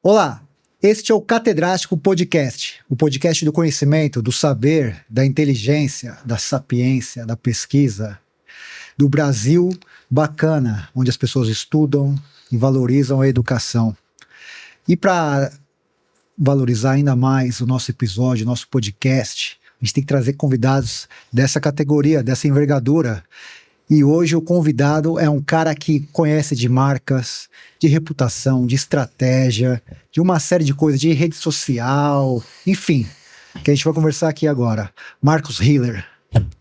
Olá, este é o Catedrático Podcast, o podcast do conhecimento, do saber, da inteligência, da sapiência, da pesquisa, do Brasil bacana, onde as pessoas estudam e valorizam a educação. E para valorizar ainda mais o nosso episódio, o nosso podcast, a gente tem que trazer convidados dessa categoria, dessa envergadura. E hoje o convidado é um cara que conhece de marcas, de reputação, de estratégia, de uma série de coisas, de rede social, enfim, que a gente vai conversar aqui agora. Marcos Hiller.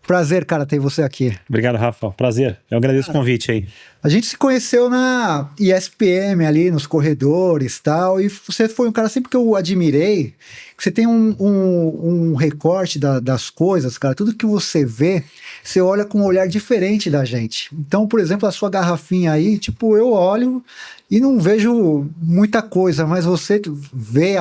Prazer, cara, ter você aqui. Obrigado, Rafa. Prazer. Eu agradeço o convite aí. A gente se conheceu na ISPM ali, nos corredores e tal, e você foi um cara sempre que eu admirei, que você tem um recorte das coisas, cara, tudo que você vê, você olha com um olhar diferente da gente. Então, por exemplo, a sua garrafinha aí, tipo, eu olho e não vejo muita coisa, mas você vê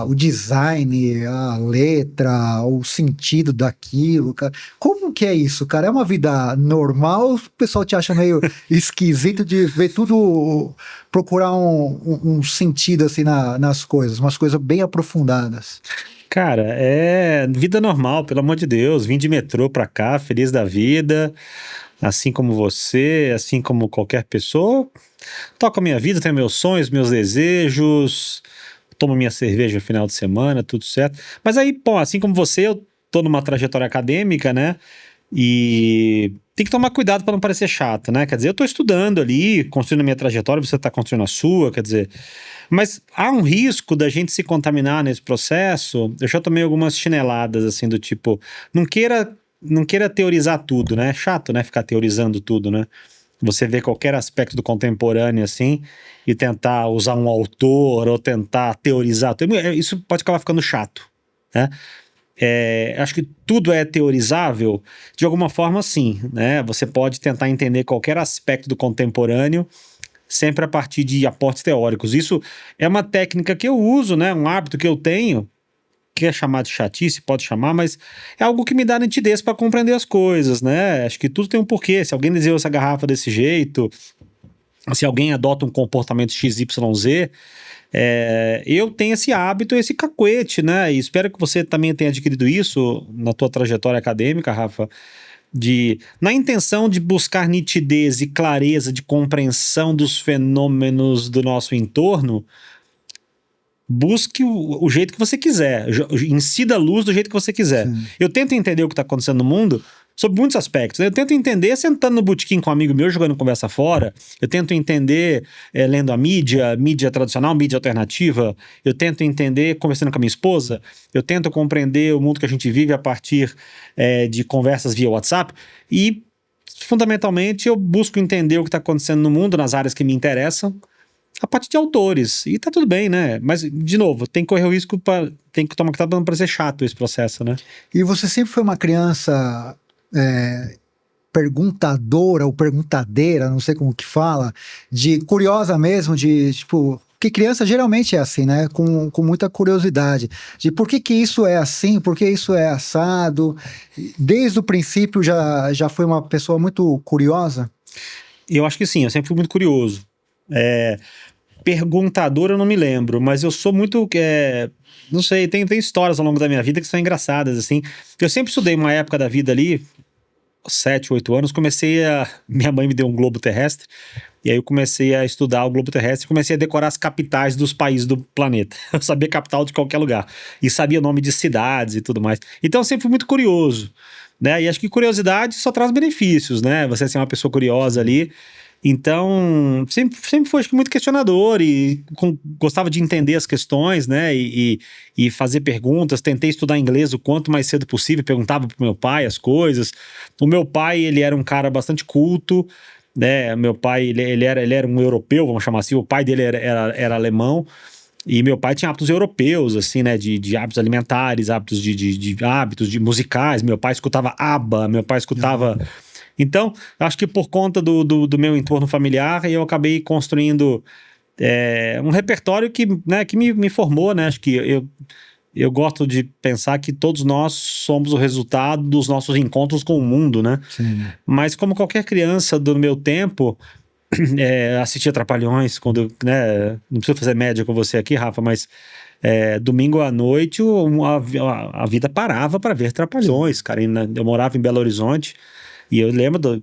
o design, a letra, o sentido daquilo, cara. Como que é isso, cara? É uma vida normal ou o pessoal te acha meio esquisito de ver tudo, procurar um sentido assim nas coisas, umas coisas bem aprofundadas? Cara, é vida normal, pelo amor de Deus. Vim de metrô pra cá, feliz da vida, assim como você, assim como qualquer pessoa. Toco a minha vida, tenho meus sonhos, meus desejos, tomo minha cerveja no final de semana, tudo certo. Mas aí, pô, assim como você, eu tô numa trajetória acadêmica, né? E tem que tomar cuidado para não parecer chato, né? Quer dizer, eu tô estudando ali, construindo a minha trajetória, você tá construindo a sua, quer dizer... Mas há um risco da gente se contaminar nesse processo. Eu já tomei algumas chineladas, assim, do tipo... Não queira teorizar tudo, né? É chato, né? Ficar teorizando tudo, né? Você vê qualquer aspecto do contemporâneo, assim, e tentar usar um autor ou tentar teorizar. Isso pode acabar ficando chato, né? Acho que tudo é teorizável de alguma forma, sim, né? Você pode tentar entender qualquer aspecto do contemporâneo sempre a partir de aportes teóricos. Isso é uma técnica que eu uso, né? Um hábito que eu tenho, que é chamado de chatice, pode chamar, mas é algo que me dá nitidez para compreender as coisas, né? Acho que tudo tem um porquê. Se alguém desenhou essa garrafa desse jeito, se alguém adota um comportamento XYZ, eu tenho esse hábito, esse cacuete, né? E espero que você também tenha adquirido isso na tua trajetória acadêmica, Rafa, na intenção de buscar nitidez e clareza de compreensão dos fenômenos do nosso entorno. Busque o jeito que você quiser, incida a luz do jeito que você quiser. Sim. Eu tento entender o que está acontecendo no mundo sob muitos aspectos. Eu tento entender sentando no botequim com um amigo meu, jogando conversa fora. Eu tento entender lendo a mídia tradicional, mídia alternativa. Eu tento entender conversando com a minha esposa. Eu tento compreender o mundo que a gente vive a partir de conversas via WhatsApp. E, fundamentalmente, eu busco entender o que está acontecendo no mundo, nas áreas que me interessam, a partir de autores, e tá tudo bem, né? Mas, de novo, tem que correr o risco, tem que tomar cuidado para não parecer chato esse processo, né? E você sempre foi uma criança perguntadora ou perguntadeira, não sei como que fala, de curiosa mesmo, de tipo... Porque criança geralmente é assim, né? Com muita curiosidade. De por que isso é assim, por que isso é assado. Desde o princípio já foi uma pessoa muito curiosa? Eu acho que sim, eu sempre fui muito curioso. Perguntador eu não me lembro, mas eu sou muito, não sei, tem histórias ao longo da minha vida que são engraçadas, assim. Eu sempre estudei uma época da vida ali, 7, 8 anos, minha mãe me deu um globo terrestre, e aí eu comecei a estudar o globo terrestre e comecei a decorar as capitais dos países do planeta. Eu sabia capital de qualquer lugar, e sabia nome de cidades e tudo mais. Então eu sempre fui muito curioso, né? E acho que curiosidade só traz benefícios, né? Você ser uma pessoa curiosa ali. Então, sempre foi acho que, muito questionador e gostava de entender as questões, né, e fazer perguntas. Tentei estudar inglês o quanto mais cedo possível, perguntava pro meu pai as coisas. O meu pai, ele era um cara bastante culto, né, meu pai, ele era um europeu, vamos chamar assim, o pai dele era alemão, e meu pai tinha hábitos europeus, assim, né, de hábitos alimentares, hábitos hábitos musicais. Meu pai escutava ABBA, meu pai escutava... Então, acho que por conta do meu entorno familiar, eu acabei construindo um repertório que me formou, né? Acho que eu gosto de pensar que todos nós somos o resultado dos nossos encontros com o mundo, né? Sim. Mas como qualquer criança do meu tempo, assistia Trapalhões, quando, né, não preciso fazer média com você aqui, Rafa, mas domingo à noite a vida parava para ver Trapalhões, cara. Eu morava em Belo Horizonte e eu lembro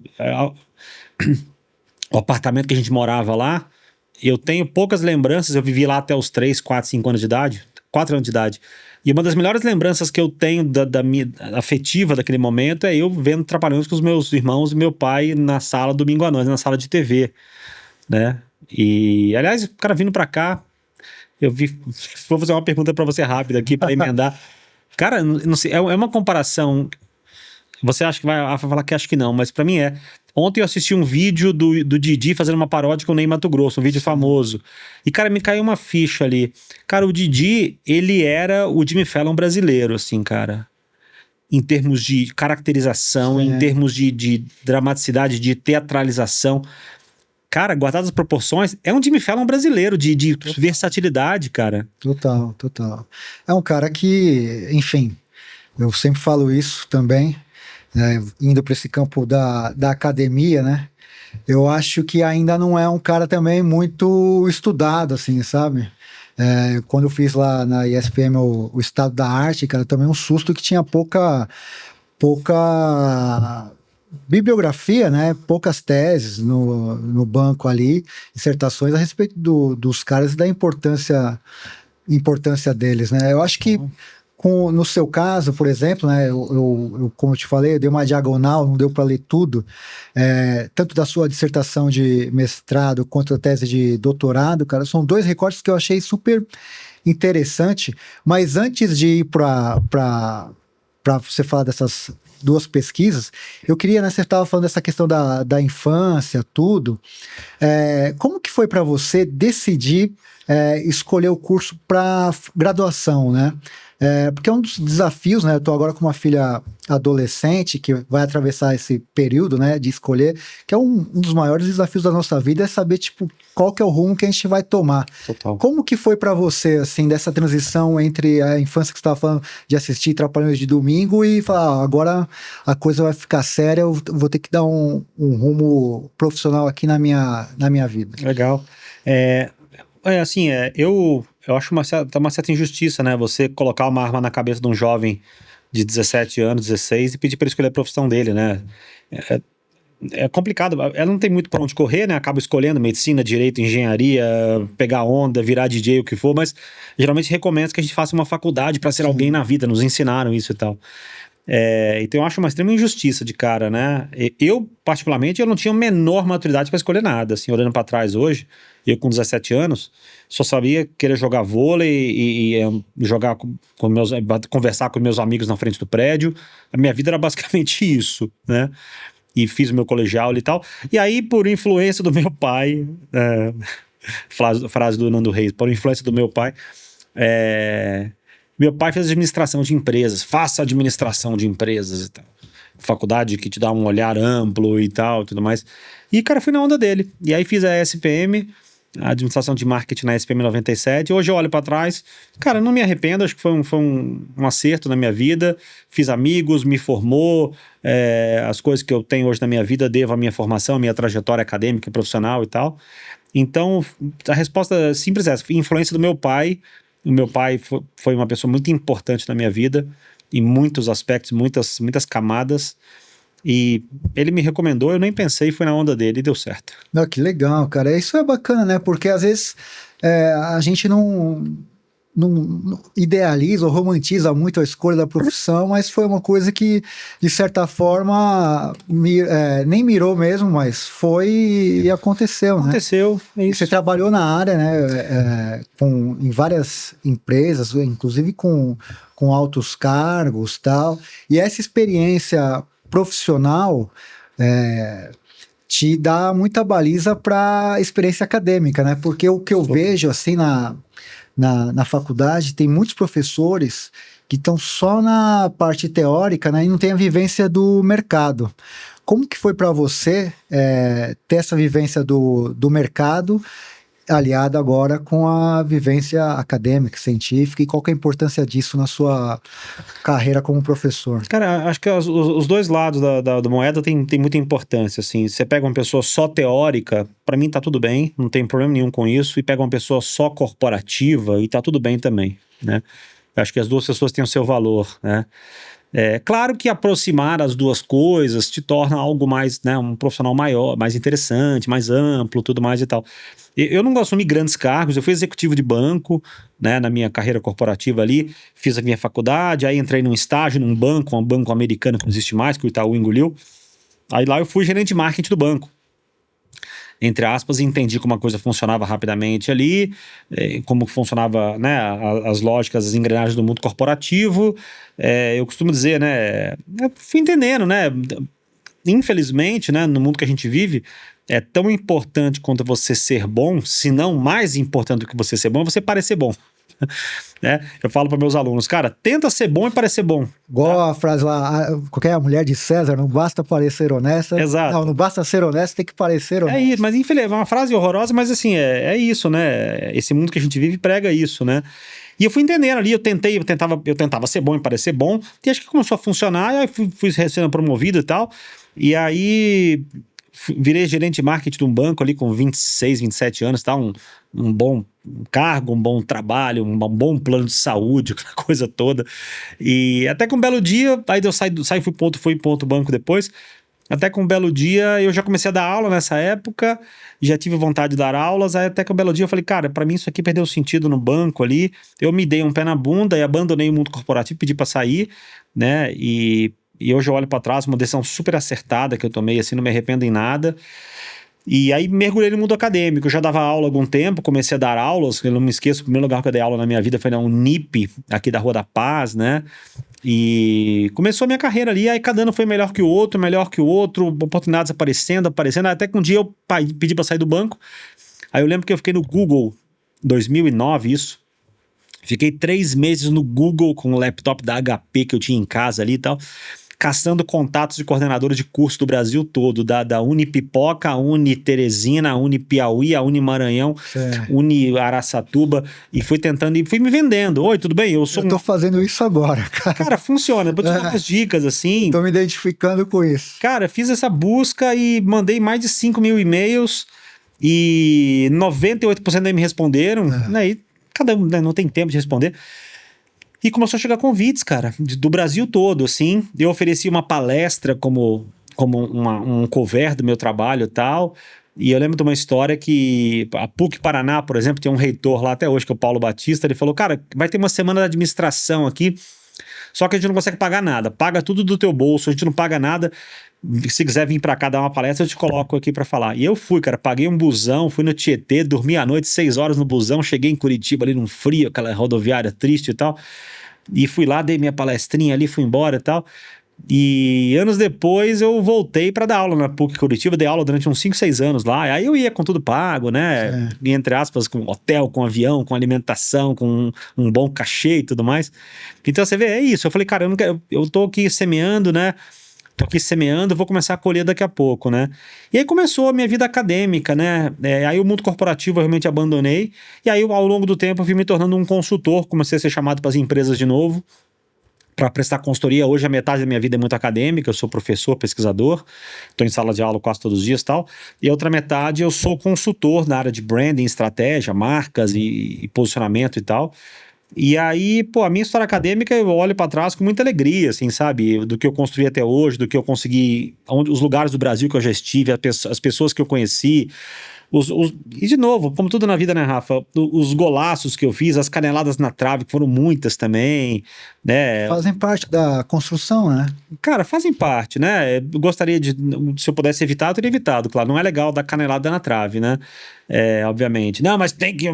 o apartamento que a gente morava lá, eu tenho poucas lembranças, eu vivi lá até os 3, 4, 5 anos de idade, 4 anos de idade. E uma das melhores lembranças que eu tenho da minha afetiva daquele momento é eu vendo Trapalhões com os meus irmãos e meu pai na sala domingo à noite, na sala de TV, né? E, aliás, o cara vindo pra cá, vou fazer uma pergunta pra você rápida aqui, pra emendar. Cara, não sei, é uma comparação, você acha que vai falar que acho que não, mas pra mim é. Ontem eu assisti um vídeo do Didi fazendo uma paródia com o Ney Matogrosso, um vídeo famoso. E, cara, me caiu uma ficha ali. Cara, o Didi, ele era o Jimmy Fallon brasileiro, assim, cara. Em termos de caracterização, em termos de dramaticidade, de teatralização. Cara, guardadas as proporções, é um Jimmy Fallon brasileiro, de versatilidade, cara. Total, total. É um cara que, enfim, eu sempre falo isso também, indo para esse campo da academia, né? Eu acho que ainda não é um cara também muito estudado, assim, sabe? Quando eu fiz lá na ESPM o Estado da Arte, cara, também um susto que tinha pouca bibliografia, né? Poucas teses no banco ali, dissertações a respeito dos caras e da importância deles, né? Eu acho que no seu caso, por exemplo, né, eu, como eu te falei, eu dei uma diagonal, não deu para ler tudo, tanto da sua dissertação de mestrado quanto da tese de doutorado, cara, são 2 recortes que eu achei super interessante, mas antes de ir para você falar dessas 2 pesquisas, eu queria, né, você estava falando dessa questão da infância, tudo, como que foi para você decidir escolher o curso para graduação, né? Porque é um dos desafios, né? Eu estou agora com uma filha adolescente que vai atravessar esse período, né, de escolher, que é um dos maiores desafios da nossa vida, é saber, tipo, qual que é o rumo que a gente vai tomar. Total. Como que foi para você, assim, dessa transição entre a infância que você estava falando de assistir Trapalhões de domingo e falar, agora a coisa vai ficar séria, eu vou ter que dar um rumo profissional aqui na minha vida. Legal. Assim, eu acho uma certa injustiça, né? Você colocar uma arma na cabeça de um jovem de 17 anos, 16 e pedir para ele escolher a profissão dele, né? É complicado. Ela não tem muito para onde correr, né? Acaba escolhendo medicina, direito, engenharia, pegar onda, virar DJ, o que for, mas geralmente recomendo que a gente faça uma faculdade para ser alguém na vida. Nos ensinaram isso e tal. Então eu acho uma extrema injustiça de cara, né? Eu, particularmente, eu não tinha a menor maturidade para escolher nada, assim, olhando para trás hoje, eu com 17 anos, só sabia querer jogar vôlei e jogar conversar com meus amigos na frente do prédio. A minha vida era basicamente isso, né? E fiz o meu colegial e tal. E aí, por influência do meu pai, frase do Nando Reis, por influência do meu pai, meu pai fez administração de empresas, faça administração de empresas e tal. Faculdade que te dá um olhar amplo e tal, tudo mais. E, cara, fui na onda dele. E aí fiz a ESPM, a administração de marketing na ESPM 97. Hoje eu olho pra trás, cara, não me arrependo, acho que foi um acerto na minha vida. Fiz amigos, me formou, as coisas que eu tenho hoje na minha vida devo à minha formação, à minha trajetória acadêmica, profissional e tal. Então, a resposta simples é essa, influência do meu pai. O meu pai foi uma pessoa muito importante na minha vida, em muitos aspectos, muitas camadas. E ele me recomendou, eu nem pensei, fui na onda dele e deu certo. Não, que legal, cara. Isso é bacana, né? Porque às vezes a gente não idealiza ou romantiza muito a escolha da profissão, mas foi uma coisa que, de certa forma, nem mirou mesmo, mas foi e aconteceu, né? Aconteceu, é isso. Você trabalhou na área, né? Em várias empresas, inclusive com altos cargos e tal. E essa experiência profissional te dá muita baliza para experiência acadêmica, né? Porque o que eu vejo, assim, na faculdade, tem muitos professores que estão só na parte teórica, né, e não tem a vivência do mercado. Como que foi para você ter essa vivência do mercado, aliado agora com a vivência acadêmica, científica, e qual que é a importância disso na sua carreira como professor? Cara, acho que os dois lados da moeda tem muita importância, assim. Você pega uma pessoa só teórica, para mim tá tudo bem, não tem problema nenhum com isso, e pega uma pessoa só corporativa e tá tudo bem também, né? Acho que as duas pessoas têm o seu valor, né? É claro que aproximar as duas coisas te torna algo mais, né, um profissional maior, mais interessante, mais amplo, tudo mais e tal. Eu não assumi grandes cargos, eu fui executivo de banco, né, na minha carreira corporativa ali, fiz a minha faculdade, aí entrei num estágio num banco, um banco americano que não existe mais, que o Itaú engoliu. Aí lá eu fui gerente de marketing do banco, entre aspas, e entendi como a coisa funcionava rapidamente ali, como funcionava, né, as lógicas, as engrenagens do mundo corporativo. Eu costumo dizer, né, eu fui entendendo, né, infelizmente, né, no mundo que a gente vive, é tão importante quanto você ser bom, se não mais importante do que você ser bom, é você parecer bom. Né? Eu falo para meus alunos, cara, tenta ser bom e parecer bom. Igual a frase lá, qualquer mulher de César, não basta parecer honesta. Exato. Não basta ser honesta, tem que parecer honesta. É isso, mas infelizmente, é uma frase horrorosa, mas assim, é isso, né? Esse mundo que a gente vive prega isso, né? E eu fui entendendo ali, eu tentava ser bom e parecer bom, e acho que começou a funcionar, e aí fui sendo promovido e tal, e aí virei gerente de marketing de um banco ali com 26, 27 anos, tá? Um bom cargo, um bom trabalho, um bom plano de saúde, aquela coisa toda. E até que um belo dia, aí eu saí fui para outro banco depois, até que um belo dia eu já comecei a dar aula nessa época, já tive vontade de dar aulas, aí até que um belo dia eu falei, cara, pra mim isso aqui perdeu sentido no banco ali, eu me dei um pé na bunda e abandonei o mundo corporativo, pedi pra sair, né, e hoje eu olho pra trás, uma decisão super acertada que eu tomei, assim, não me arrependo em nada. E aí mergulhei no mundo acadêmico, eu já dava aula há algum tempo, comecei a dar aulas, eu não me esqueço, o primeiro lugar que eu dei aula na minha vida foi na Unip, aqui da Rua da Paz, né, e começou a minha carreira ali, aí cada ano foi melhor que o outro, oportunidades aparecendo, até que um dia eu pedi pra sair do banco, aí eu lembro que eu fiquei no Google, 2009 isso, fiquei 3 meses no Google com o laptop da HP que eu tinha em casa ali e tal, caçando contatos de coordenadores de curso do Brasil todo, da Unipipoca, a Uni Teresina, a Uni Piauí, a Uni Maranhão, Uni Araçatuba, e fui tentando, e fui me vendendo. Oi, tudo bem? Eu tô fazendo isso agora, cara. Cara, funciona. Depois eu te dou umas dicas, assim. Tô me identificando com isso. Cara, fiz essa busca e mandei mais de 5 mil e-mails, e 98% aí me responderam, né? E cada um, né, não tem tempo de responder. E começou a chegar convites, cara, do Brasil todo, assim. Eu ofereci uma palestra como um cover do meu trabalho e tal. E eu lembro de uma história que a PUC Paraná, por exemplo, tem um reitor lá até hoje, que é o Paulo Batista, ele falou, cara, vai ter uma semana de administração aqui, só que a gente não consegue pagar nada. Paga tudo do teu bolso, a gente não paga nada. Se quiser vir pra cá dar uma palestra, eu te coloco aqui pra falar. E eu fui, cara, paguei um busão, fui no Tietê, dormi à noite 6 horas no busão, cheguei em Curitiba ali num frio, aquela rodoviária triste e tal, e fui lá, dei minha palestrinha ali, fui embora e tal. E anos depois eu voltei pra dar aula na PUC Curitiba, dei aula durante uns 5, 6 anos lá, aí eu ia com tudo pago, né, e, entre aspas, com hotel, com avião, com alimentação, com um bom cachê e tudo mais. Então você vê, é isso, eu falei, cara, eu tô aqui semeando, né, vou começar a colher daqui a pouco, né? E aí começou a minha vida acadêmica, né? Aí o mundo corporativo eu realmente abandonei, e aí ao longo do tempo eu fui me tornando um consultor, comecei a ser chamado para as empresas de novo, para prestar consultoria. Hoje a metade da minha vida é muito acadêmica, eu sou professor, pesquisador, estou em sala de aula quase todos os dias e tal, e a outra metade eu sou consultor na área de branding, estratégia, marcas e posicionamento e tal. E aí, pô, a minha história acadêmica eu olho para trás com muita alegria, assim, sabe? Do que eu construí até hoje, do que eu consegui, os lugares do Brasil que eu já estive, as pessoas que eu conheci, e de novo, como tudo na vida, né, Rafa? Os golaços que eu fiz, as caneladas na trave, que foram muitas também, né? Fazem parte da construção, né? Cara, fazem parte, né? Eu gostaria se eu pudesse evitar, eu teria evitado, claro. Não é legal dar canelada na trave, né? Obviamente. Não, mas tem que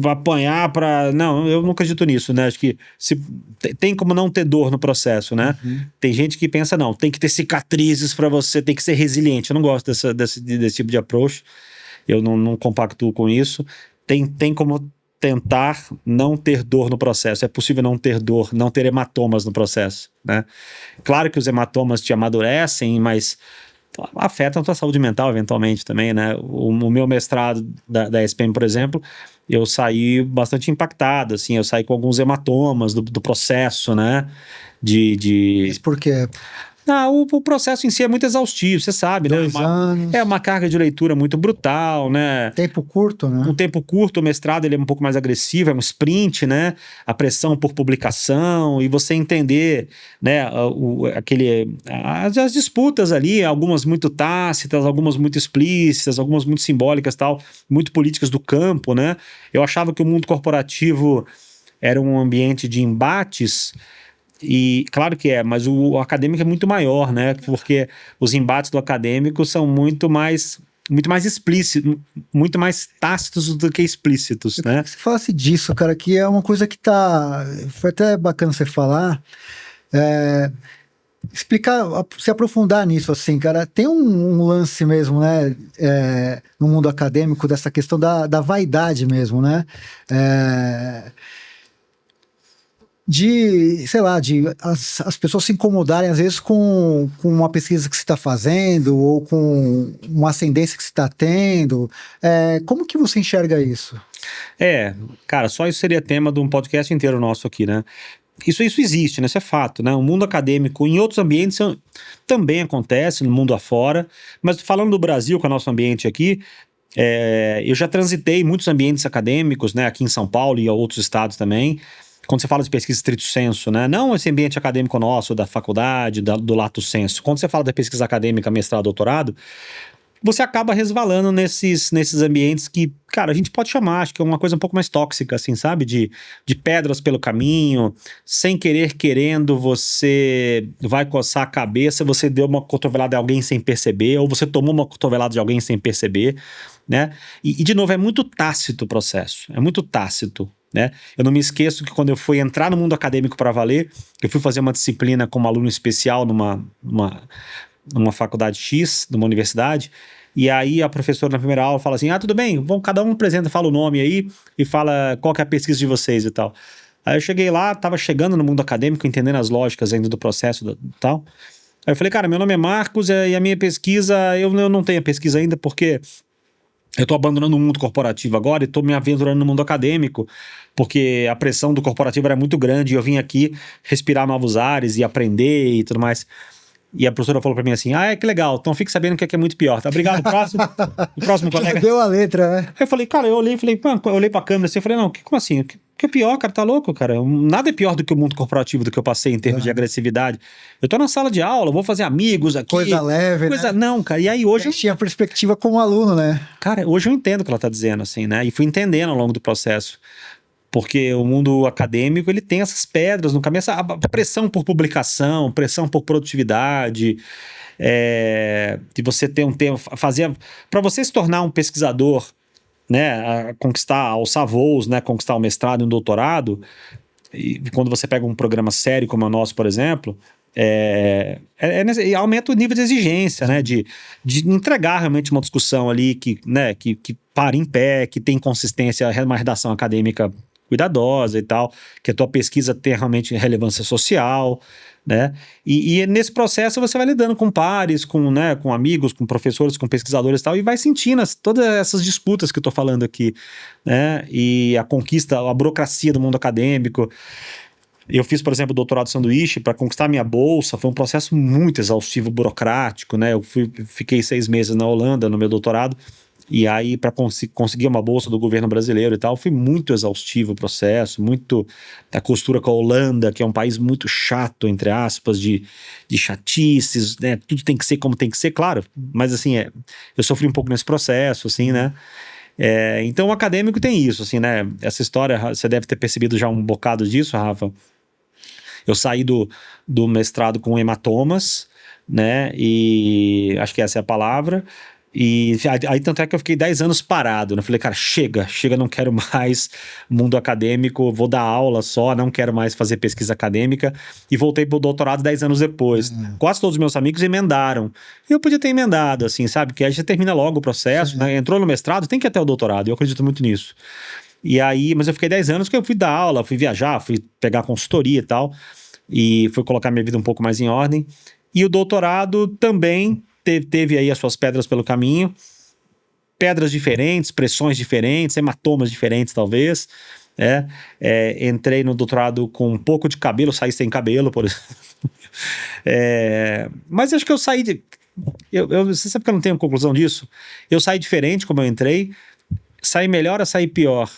apanhar pra... Não, eu não acredito nisso, né? Acho que tem como não ter dor no processo, né? Tem gente que pensa, não, tem que ter cicatrizes pra você, tem que ser resiliente. Eu não gosto desse tipo de approach. Eu não compactuo com isso. Tem como tentar não ter dor no processo. É possível não ter dor, não ter hematomas no processo, né? Claro que os hematomas te amadurecem, mas afetam a tua saúde mental eventualmente também, né? O meu mestrado da SPM, por exemplo, eu saí bastante impactado, assim, eu saí com alguns hematomas do processo, né? Mas por quê? O processo em si é muito exaustivo, você sabe, né? 2 anos. É uma carga de leitura muito brutal, né? Tempo curto, né? Um tempo curto, o mestrado ele é um pouco mais agressivo, é um sprint, né? A pressão por publicação e você entender, né? As disputas ali, algumas muito tácitas, algumas muito explícitas, algumas muito simbólicas, tal, muito políticas do campo, né? Eu achava que o mundo corporativo era um ambiente de embates. E claro que é, mas o acadêmico é muito maior, né? Porque os embates do acadêmico são muito mais explícitos, muito mais tácitos do que explícitos, Eu né? queria que você falasse disso, cara, que é uma coisa que foi até bacana você falar. Explicar, se aprofundar nisso, assim, cara. Tem um lance mesmo, né? No mundo acadêmico, dessa questão da vaidade mesmo, né? Sei lá, as pessoas se incomodarem às vezes com uma pesquisa que você está fazendo ou com uma ascendência que você está tendo. Como que você enxerga isso? Cara, só isso seria tema de um podcast inteiro nosso aqui, né? Isso existe, né? Isso é fato, né? O mundo acadêmico, em outros ambientes, também acontece, no mundo afora, mas falando do Brasil, que é o nosso ambiente aqui, eu já transitei em muitos ambientes acadêmicos, né? Aqui em São Paulo e em outros estados também. Quando você fala de pesquisa estrito sensu, né? Não esse ambiente acadêmico nosso, da faculdade, do lato sensu. Quando você fala da pesquisa acadêmica, mestrado, doutorado, você acaba resvalando nesses ambientes que, cara, a gente pode chamar, acho que é uma coisa um pouco mais tóxica, assim, sabe? De pedras pelo caminho, sem querer, querendo, você vai coçar a cabeça, você deu uma cotovelada de alguém sem perceber, ou você tomou uma cotovelada de alguém sem perceber, né? E de novo, é muito tácito o processo, é muito tácito, né? Eu não me esqueço que quando eu fui entrar no mundo acadêmico para valer, eu fui fazer uma disciplina como aluno especial numa faculdade X, numa universidade, e aí a professora na primeira aula fala assim, tudo bem, cada um apresenta, fala o nome aí e fala qual que é a pesquisa de vocês e tal. Aí eu cheguei lá, tava chegando no mundo acadêmico, entendendo as lógicas ainda do processo e tal. Aí eu falei, cara, meu nome é Marcos e a minha pesquisa, eu não tenho a pesquisa ainda porque eu tô abandonando o mundo corporativo agora e tô me aventurando no mundo acadêmico, porque a pressão do corporativo era muito grande e eu vim aqui respirar novos ares e aprender e tudo mais. E a professora falou pra mim assim, que legal, então fique sabendo que aqui é muito pior, tá? Obrigado, o próximo colega. Deu a letra, né? Aí eu falei, cara, eu olhei pra câmera assim, eu falei, não, como assim? Que é pior, cara, tá louco, cara? Nada é pior do que o mundo corporativo, do que eu passei em termos de agressividade. Eu tô na sala de aula, vou fazer amigos aqui. Coisa leve, né? Não, cara, e aí hoje... Eu tinha perspectiva como aluno, né? Cara, hoje eu entendo o que ela tá dizendo, assim, né? E fui entendendo ao longo do processo. Porque o mundo acadêmico, ele tem essas pedras no caminho, essa pressão por publicação, pressão por produtividade, de você ter para você se tornar um pesquisador, né, alçar voos, né, conquistar o mestrado e um doutorado, e quando você pega um programa sério como é o nosso, por exemplo, aumenta o nível de exigência, né, de entregar realmente uma discussão ali que para em pé, que tem consistência, uma redação acadêmica cuidadosa e tal, que a tua pesquisa tenha realmente relevância social, né? E nesse processo você vai lidando com pares, com amigos, com professores, com pesquisadores e tal, e vai sentindo todas essas disputas que eu tô falando aqui, né? E a conquista, a burocracia do mundo acadêmico. Eu fiz, por exemplo, o doutorado sanduíche para conquistar minha bolsa, foi um processo muito exaustivo, burocrático, né? Fiquei 6 meses na Holanda no meu doutorado, e aí para conseguir uma bolsa do governo brasileiro e tal, foi muito exaustivo o processo, muito a costura com a Holanda, que é um país muito chato, entre aspas, de chatices, né? Tudo tem que ser como tem que ser, claro, mas assim, eu sofri um pouco nesse processo, assim, né? Então o acadêmico tem isso, assim, né? Essa história, você deve ter percebido já um bocado disso, Rafa. Eu saí do mestrado com hematomas, né? E acho que essa é a palavra. E aí tanto é que eu fiquei 10 anos parado, né? Falei, cara, chega, não quero mais mundo acadêmico, vou dar aula só, não quero mais fazer pesquisa acadêmica. E voltei pro doutorado 10 anos depois. Quase todos os meus amigos emendaram. Eu podia ter emendado, assim, sabe? Que aí já termina logo o processo, né? Entrou no mestrado, tem que ir até o doutorado, eu acredito muito nisso. E aí, mas eu fiquei 10 anos porque eu fui dar aula, fui viajar, fui pegar consultoria e tal, e fui colocar minha vida um pouco mais em ordem. E o doutorado também teve aí as suas pedras pelo caminho, pedras diferentes, pressões diferentes, hematomas diferentes talvez, entrei no doutorado com um pouco de cabelo, saí sem cabelo, por exemplo. Mas acho que eu saí você sabe que eu não tenho conclusão disso? Eu saí diferente como eu entrei, saí melhor ou saí pior?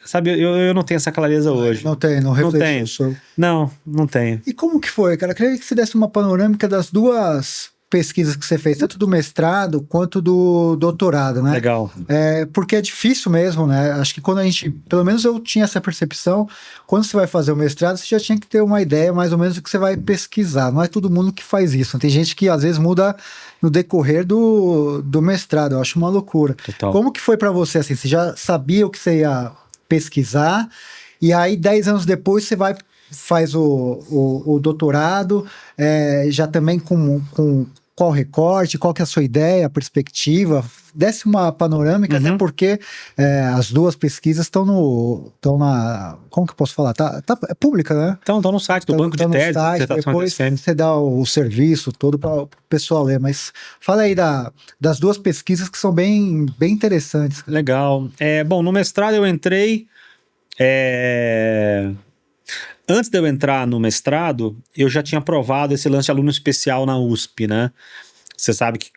Sabe, eu não tenho essa clareza hoje. Não tenho, não refleti sobre. Não tenho. E como que foi, cara? Eu queria que você desse uma panorâmica das duas pesquisas que você fez, tanto do mestrado quanto do doutorado, né? Legal. Porque é difícil mesmo, né? Acho que quando a gente, pelo menos eu tinha essa percepção, quando você vai fazer o mestrado, você já tinha que ter uma ideia mais ou menos do que você vai pesquisar. Não é todo mundo que faz isso. Tem gente que às vezes muda no decorrer do mestrado. Eu acho uma loucura. Total. Como que foi para você, assim? Você já sabia o que você ia pesquisar, e aí 10 anos depois você faz o doutorado, já também com qual recorte, qual que é a sua ideia, a perspectiva, desse uma panorâmica, até porque as duas pesquisas estão na, como que eu posso falar? É pública, né? Estão no site do banco de tese, depois você dá o serviço todo para o pessoal ler, mas fala aí das duas pesquisas que são bem interessantes. Legal. Bom, no mestrado eu entrei... Antes de eu entrar no mestrado, eu já tinha aprovado esse lance de aluno especial na USP, né? Você sabe que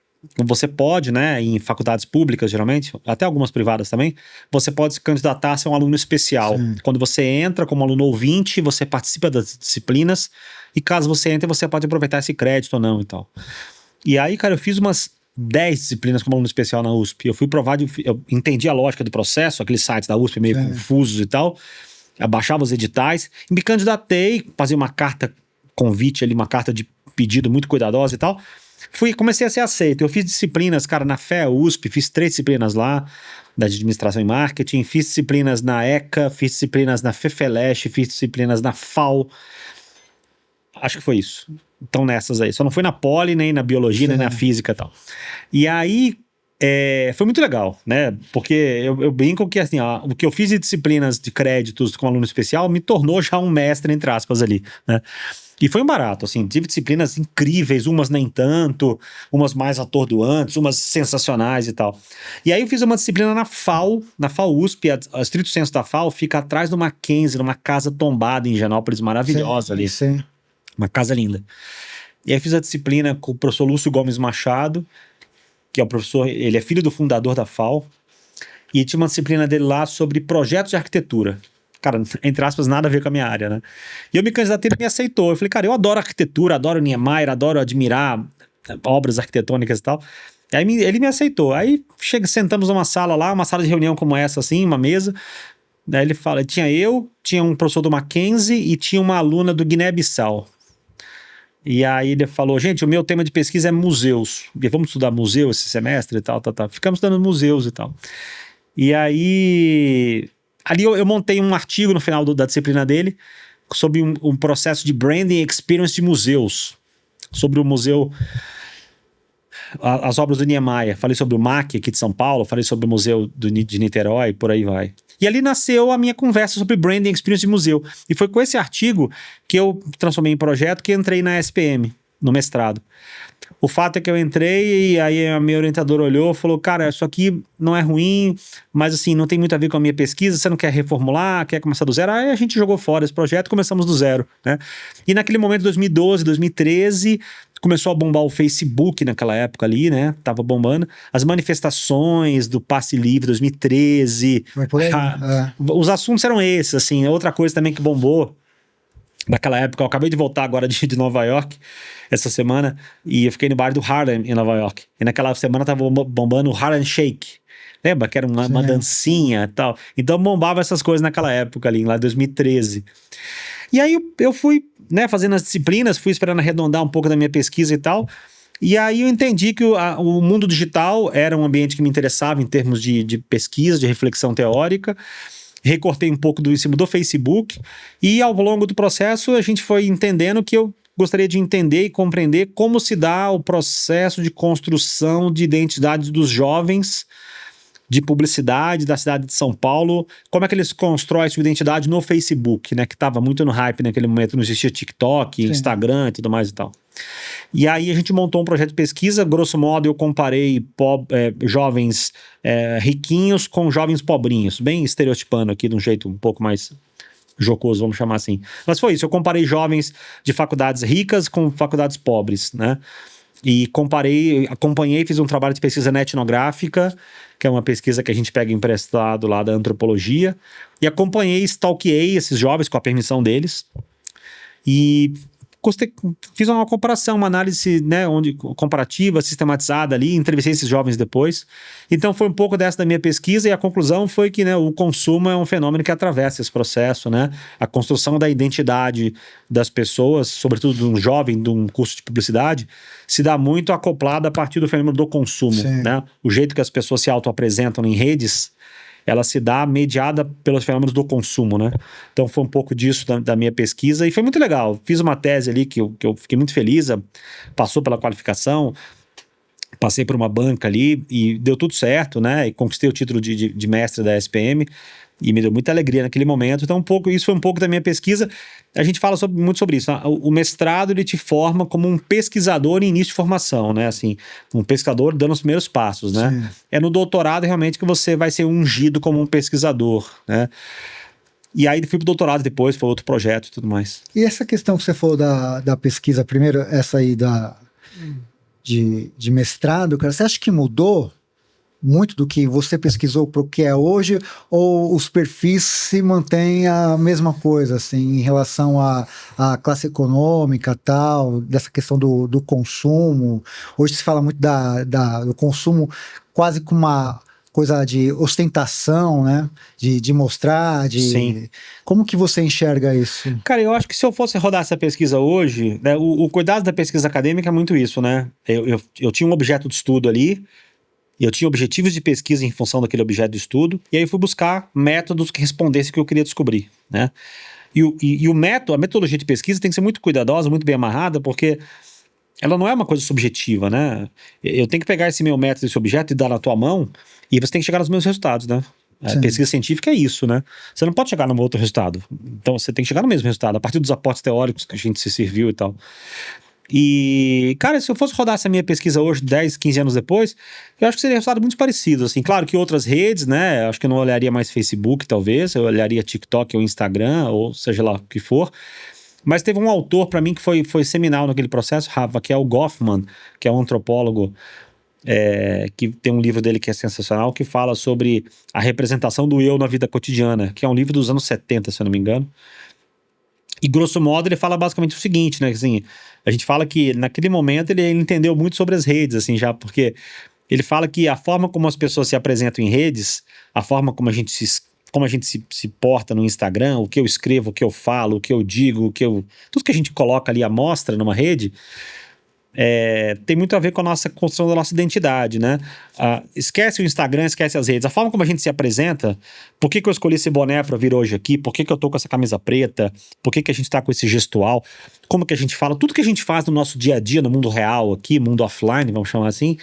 você pode, né, em faculdades públicas, geralmente, até algumas privadas também, você pode se candidatar a ser um aluno especial. Sim. Quando você entra como aluno ouvinte, você participa das disciplinas, e caso você entre, você pode aproveitar esse crédito ou não e tal. E aí, cara, eu fiz umas 10 disciplinas como aluno especial na USP. Eu fui provado, eu entendi a lógica do processo, aqueles sites da USP meio confusos e tal, abaixava os editais, me candidatei, fazia uma carta convite ali, uma carta de pedido muito cuidadosa e tal. Comecei a ser aceito. Eu fiz disciplinas, cara, na FEA USP, fiz 3 disciplinas lá, da administração e marketing, fiz disciplinas na ECA, fiz disciplinas na FEFELESH, fiz disciplinas na FAO. Acho que foi isso. Então nessas aí. Só não foi na Poli, nem na biologia, nem na física e tal. E aí, foi muito legal, né? Porque eu brinco que assim, o que eu fiz de disciplinas de créditos com aluno especial me tornou já um mestre, entre aspas, ali, né? E foi um barato, assim, tive disciplinas incríveis, umas nem tanto, umas mais atordoantes, umas sensacionais e tal. E aí eu fiz uma disciplina na FAO USP, a estrito senso da FAO fica atrás do Mackenzie, numa casa tombada em Higienópolis, maravilhosa ali. Sim. Uma casa linda. E aí fiz a disciplina com o professor Lúcio Gomes Machado, que é o professor, ele é filho do fundador da FAO, e tinha uma disciplina dele lá sobre projetos de arquitetura. Cara, entre aspas, nada a ver com a minha área, né? E eu me candidatei, ele me aceitou. Eu falei, cara, eu adoro arquitetura, adoro Niemeyer, adoro admirar obras arquitetônicas e tal. E aí ele me aceitou. Aí sentamos numa sala lá, uma sala de reunião como essa, assim, uma mesa. Daí ele fala, tinha um professor do Mackenzie e tinha uma aluna do Guiné-Bissau. E aí ele falou, gente, o meu tema de pesquisa é museus. Vamos estudar museu esse semestre e tal. Ficamos estudando museus e tal. E aí... Ali eu montei um artigo no final da disciplina dele sobre um processo de branding experience de museus. Sobre o museu... As obras do Niemeyer. Falei sobre o MAC aqui de São Paulo, falei sobre o museu de Niterói, por aí vai. E ali nasceu a minha conversa sobre branding experience de museu. E foi com esse artigo que eu transformei em projeto que entrei na SPM, no mestrado. O fato é que eu entrei e aí a minha orientadora olhou e falou, cara, isso aqui não é ruim, mas assim, não tem muito a ver com a minha pesquisa, você não quer reformular, quer começar do zero? Aí a gente jogou fora esse projeto e começamos do zero, né? E naquele momento, 2012, 2013, começou a bombar o Facebook naquela época ali, né? Tava bombando. As manifestações do Passe Livre 2013. Os assuntos eram esses, assim. Outra coisa também que bombou naquela época, eu acabei de voltar agora de Nova York, essa semana, e eu fiquei no bar do Harlem, em Nova York. E naquela semana tava bombando o Harlem Shake. Lembra? Que era uma dancinha e tal. Então bombava essas coisas naquela época ali, lá em 2013. E aí eu fui, né, fazendo as disciplinas, fui esperando arredondar um pouco da minha pesquisa e tal. E aí eu entendi que o mundo digital era um ambiente que me interessava em termos de pesquisa, de reflexão teórica. Recortei um pouco em cima do Facebook e ao longo do processo a gente foi entendendo que eu gostaria de entender e compreender como se dá o processo de construção de identidade dos jovens de publicidade da cidade de São Paulo, como é que eles constroem sua identidade no Facebook, né? Que estava muito no hype naquele momento, não existia TikTok, Sim. Instagram e tudo mais e tal. E aí a gente montou um projeto de pesquisa, grosso modo eu comparei jovens riquinhos com jovens pobrinhos, bem estereotipando aqui de um jeito um pouco mais jocoso, vamos chamar assim. Mas foi isso, eu comparei jovens de faculdades ricas com faculdades pobres, né? E acompanhei, fiz um trabalho de pesquisa etnográfica, que é uma pesquisa que a gente pega emprestado lá da antropologia, e stalkeei esses jovens com a permissão deles, e fiz uma comparação, uma análise, né, comparativa, sistematizada ali, entrevistei esses jovens depois. Então foi um pouco dessa da minha pesquisa, e a conclusão foi que, né, o consumo é um fenômeno que atravessa esse processo, né? A construção da identidade das pessoas, sobretudo de um jovem, de um curso de publicidade, se dá muito acoplada a partir do fenômeno do consumo, né? O jeito que as pessoas se autoapresentam em redes, ela se dá mediada pelos fenômenos do consumo, né? Então foi um pouco disso da minha pesquisa, e foi muito legal. Fiz uma tese ali que eu fiquei muito feliz, passou pela qualificação, passei por uma banca ali e deu tudo certo, né? E conquistei o título de mestre da SPM, e me deu muita alegria naquele momento. Então isso foi um pouco da minha pesquisa. A gente fala muito sobre isso. O mestrado, ele te forma como um pesquisador em início de formação, né? Assim, um pesquisador dando os primeiros passos, né? Sim. É no doutorado realmente que você vai ser ungido como um pesquisador, né? E aí fui pro doutorado depois, foi outro projeto e tudo mais. E essa questão que você falou da pesquisa, primeiro essa aí de mestrado, cara, você acha que mudou muito do que você pesquisou para o que é hoje, ou os perfis se mantêm a mesma coisa, assim, em relação à classe econômica, tal, dessa questão do consumo? Hoje se fala muito do consumo quase com uma coisa de ostentação, né? De mostrar, Sim. Como que você enxerga isso? Cara, eu acho que se eu fosse rodar essa pesquisa hoje, né, o cuidado da pesquisa acadêmica é muito isso, né? Eu tinha um objeto de estudo ali, eu tinha objetivos de pesquisa em função daquele objeto de estudo, e aí eu fui buscar métodos que respondessem o que eu queria descobrir, né? E o método, a metodologia de pesquisa tem que ser muito cuidadosa, muito bem amarrada, porque ela não é uma coisa subjetiva, né? Eu tenho que pegar esse meu método, esse objeto e dar na tua mão, e você tem que chegar nos meus resultados, né? A pesquisa científica é isso, né? Você não pode chegar num outro resultado. Então você tem que chegar no mesmo resultado, a partir dos aportes teóricos que a gente se serviu e tal. E, cara, se eu fosse rodar essa minha pesquisa hoje, 10, 15 anos depois, eu acho que seria resultado muito parecido, assim. Claro que outras redes, né? Acho que eu não olharia mais Facebook, talvez. Eu olharia TikTok ou Instagram, ou seja lá o que for. Mas teve um autor, para mim, que foi seminal naquele processo, Rafa, que é o Goffman, que é um antropólogo, que tem um livro dele que é sensacional, que fala sobre a representação do eu na vida cotidiana, que é um livro dos anos 70, se eu não me engano. E, grosso modo, ele fala basicamente o seguinte, né? Assim, a gente fala que, naquele momento, ele entendeu muito sobre as redes, assim, já, porque ele fala que a forma como as pessoas se apresentam em redes, a forma como a gente se porta no Instagram, o que eu escrevo, o que eu falo, o que eu digo, tudo que a gente coloca ali à mostra numa rede, tem muito a ver com a nossa construção da nossa identidade, né? Esquece o Instagram, esquece as redes. A forma como a gente se apresenta, por que eu escolhi esse boné pra vir hoje aqui, por que eu tô com essa camisa preta, por que a gente tá com esse gestual, como que a gente fala, tudo que a gente faz no nosso dia a dia, no mundo real aqui, mundo offline, vamos chamar assim,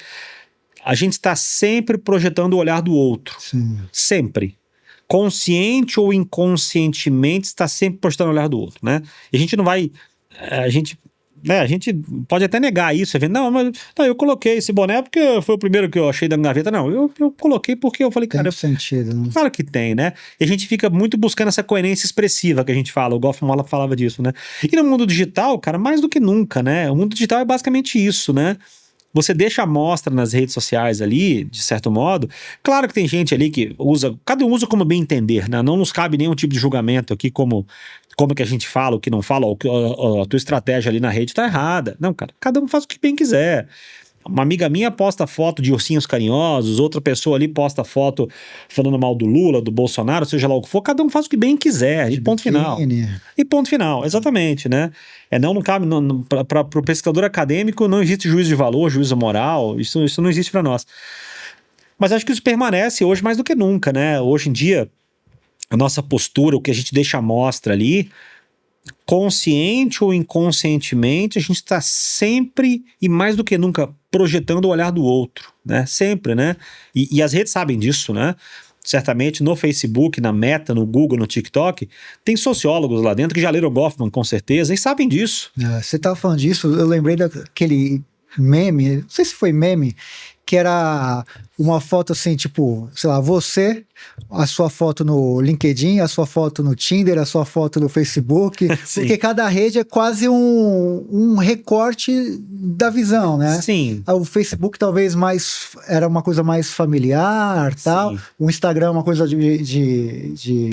a gente está sempre projetando o olhar do outro. Sim. Sempre. Consciente ou inconscientemente, está sempre projetando o olhar do outro, né? E a gente não vai... A gente pode até negar isso, não, eu coloquei esse boné porque foi o primeiro que eu achei da gaveta. Não, eu coloquei porque eu falei, Tem cara... sentido, né? Claro que tem, né? E a gente fica muito buscando essa coerência expressiva que a gente fala. O Goffman falava disso, né? E no mundo digital, cara, mais do que nunca, né? O mundo digital é basicamente isso, né? Você deixa a amostra nas redes sociais ali, de certo modo. Claro que tem gente ali que usa... Cada um usa como bem entender, né? Não nos cabe nenhum tipo de julgamento aqui como que a gente fala, o que não fala, a tua estratégia ali na rede tá errada. Não, cara, cada um faz o que bem quiser. Uma amiga minha posta foto de ursinhos carinhosos, outra pessoa ali posta foto falando mal do Lula, do Bolsonaro, seja lá o que for, cada um faz o que bem quiser, e ponto final. E ponto final, exatamente, né? Não cabe, para o pesquisador acadêmico não existe juízo de valor, juízo moral, isso não existe para nós. Mas acho que isso permanece hoje mais do que nunca, né? Hoje em dia, a nossa postura, o que a gente deixa à mostra ali, consciente ou inconscientemente, a gente está sempre, e mais do que nunca projetando o olhar do outro, né? Sempre, né? E as redes sabem disso, né? Certamente no Facebook, na Meta, no Google, no TikTok, tem sociólogos lá dentro que já leram Goffman, com certeza, e sabem disso. Você estava falando disso, eu lembrei daquele meme, não sei se foi meme, que era uma foto assim, tipo, sei lá, você, a sua foto no LinkedIn, a sua foto no Tinder, a sua foto no Facebook, porque cada rede é quase um recorte da visão, né? Sim. O Facebook talvez era uma coisa mais familiar, tal. O Instagram é uma coisa de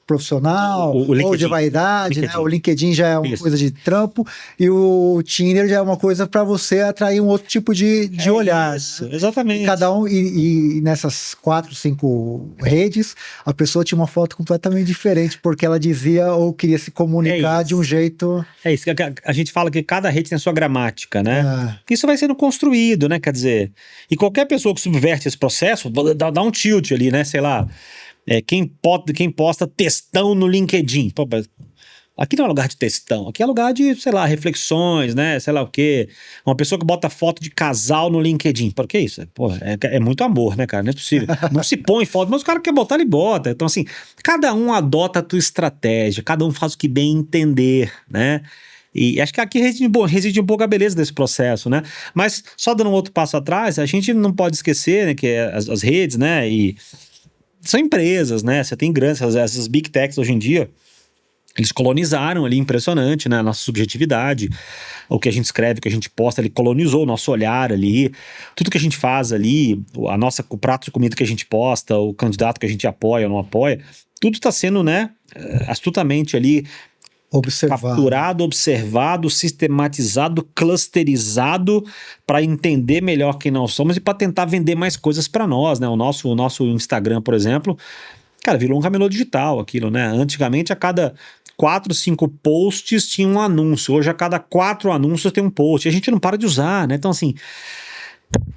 profissional, ou de vaidade, né? O LinkedIn já é uma coisa de trampo e o Tinder já é uma coisa para você atrair um outro tipo de olhar. Isso, exatamente. Cada um, e nessas 4, 5 redes, a pessoa tinha uma foto completamente diferente, porque ela dizia ou queria se comunicar de um jeito... É isso, a gente fala que cada rede tem a sua gramática, né? Isso vai sendo construído, né? Quer dizer, e qualquer pessoa que subverte esse processo, dá um tilt ali, né? Sei lá, quem posta textão no LinkedIn. Pô, aqui não é lugar de textão, aqui é lugar de, sei lá, reflexões, né? Sei lá o quê. Uma pessoa que bota foto de casal no LinkedIn. Por que isso? Pô, é muito amor, né, cara? Não é possível. Não se põe foto, mas o cara quer botar, ele bota. Então, assim, cada um adota a tua estratégia, cada um faz o que bem entender, né? E acho que aqui reside um pouco a beleza desse processo, né? Mas, só dando um outro passo atrás, a gente não pode esquecer, né, que as redes, né, e são empresas, né? Você tem grandes, essas big techs hoje em dia, eles colonizaram ali, impressionante, né? A nossa subjetividade, o que a gente escreve, o que a gente posta, ele colonizou o nosso olhar ali, tudo que a gente faz ali, o prato de comida que a gente posta, o candidato que a gente apoia ou não apoia, tudo está sendo, né, astutamente ali capturado, observado, sistematizado, clusterizado para entender melhor quem nós somos e para tentar vender mais coisas para nós, né? O nosso Instagram, por exemplo, cara, virou um camelô digital aquilo, né? Antigamente, a cada 4, 5 posts tinha um anúncio. Hoje, a cada 4 anúncios tem um post. E a gente não para de usar, né? Então, assim,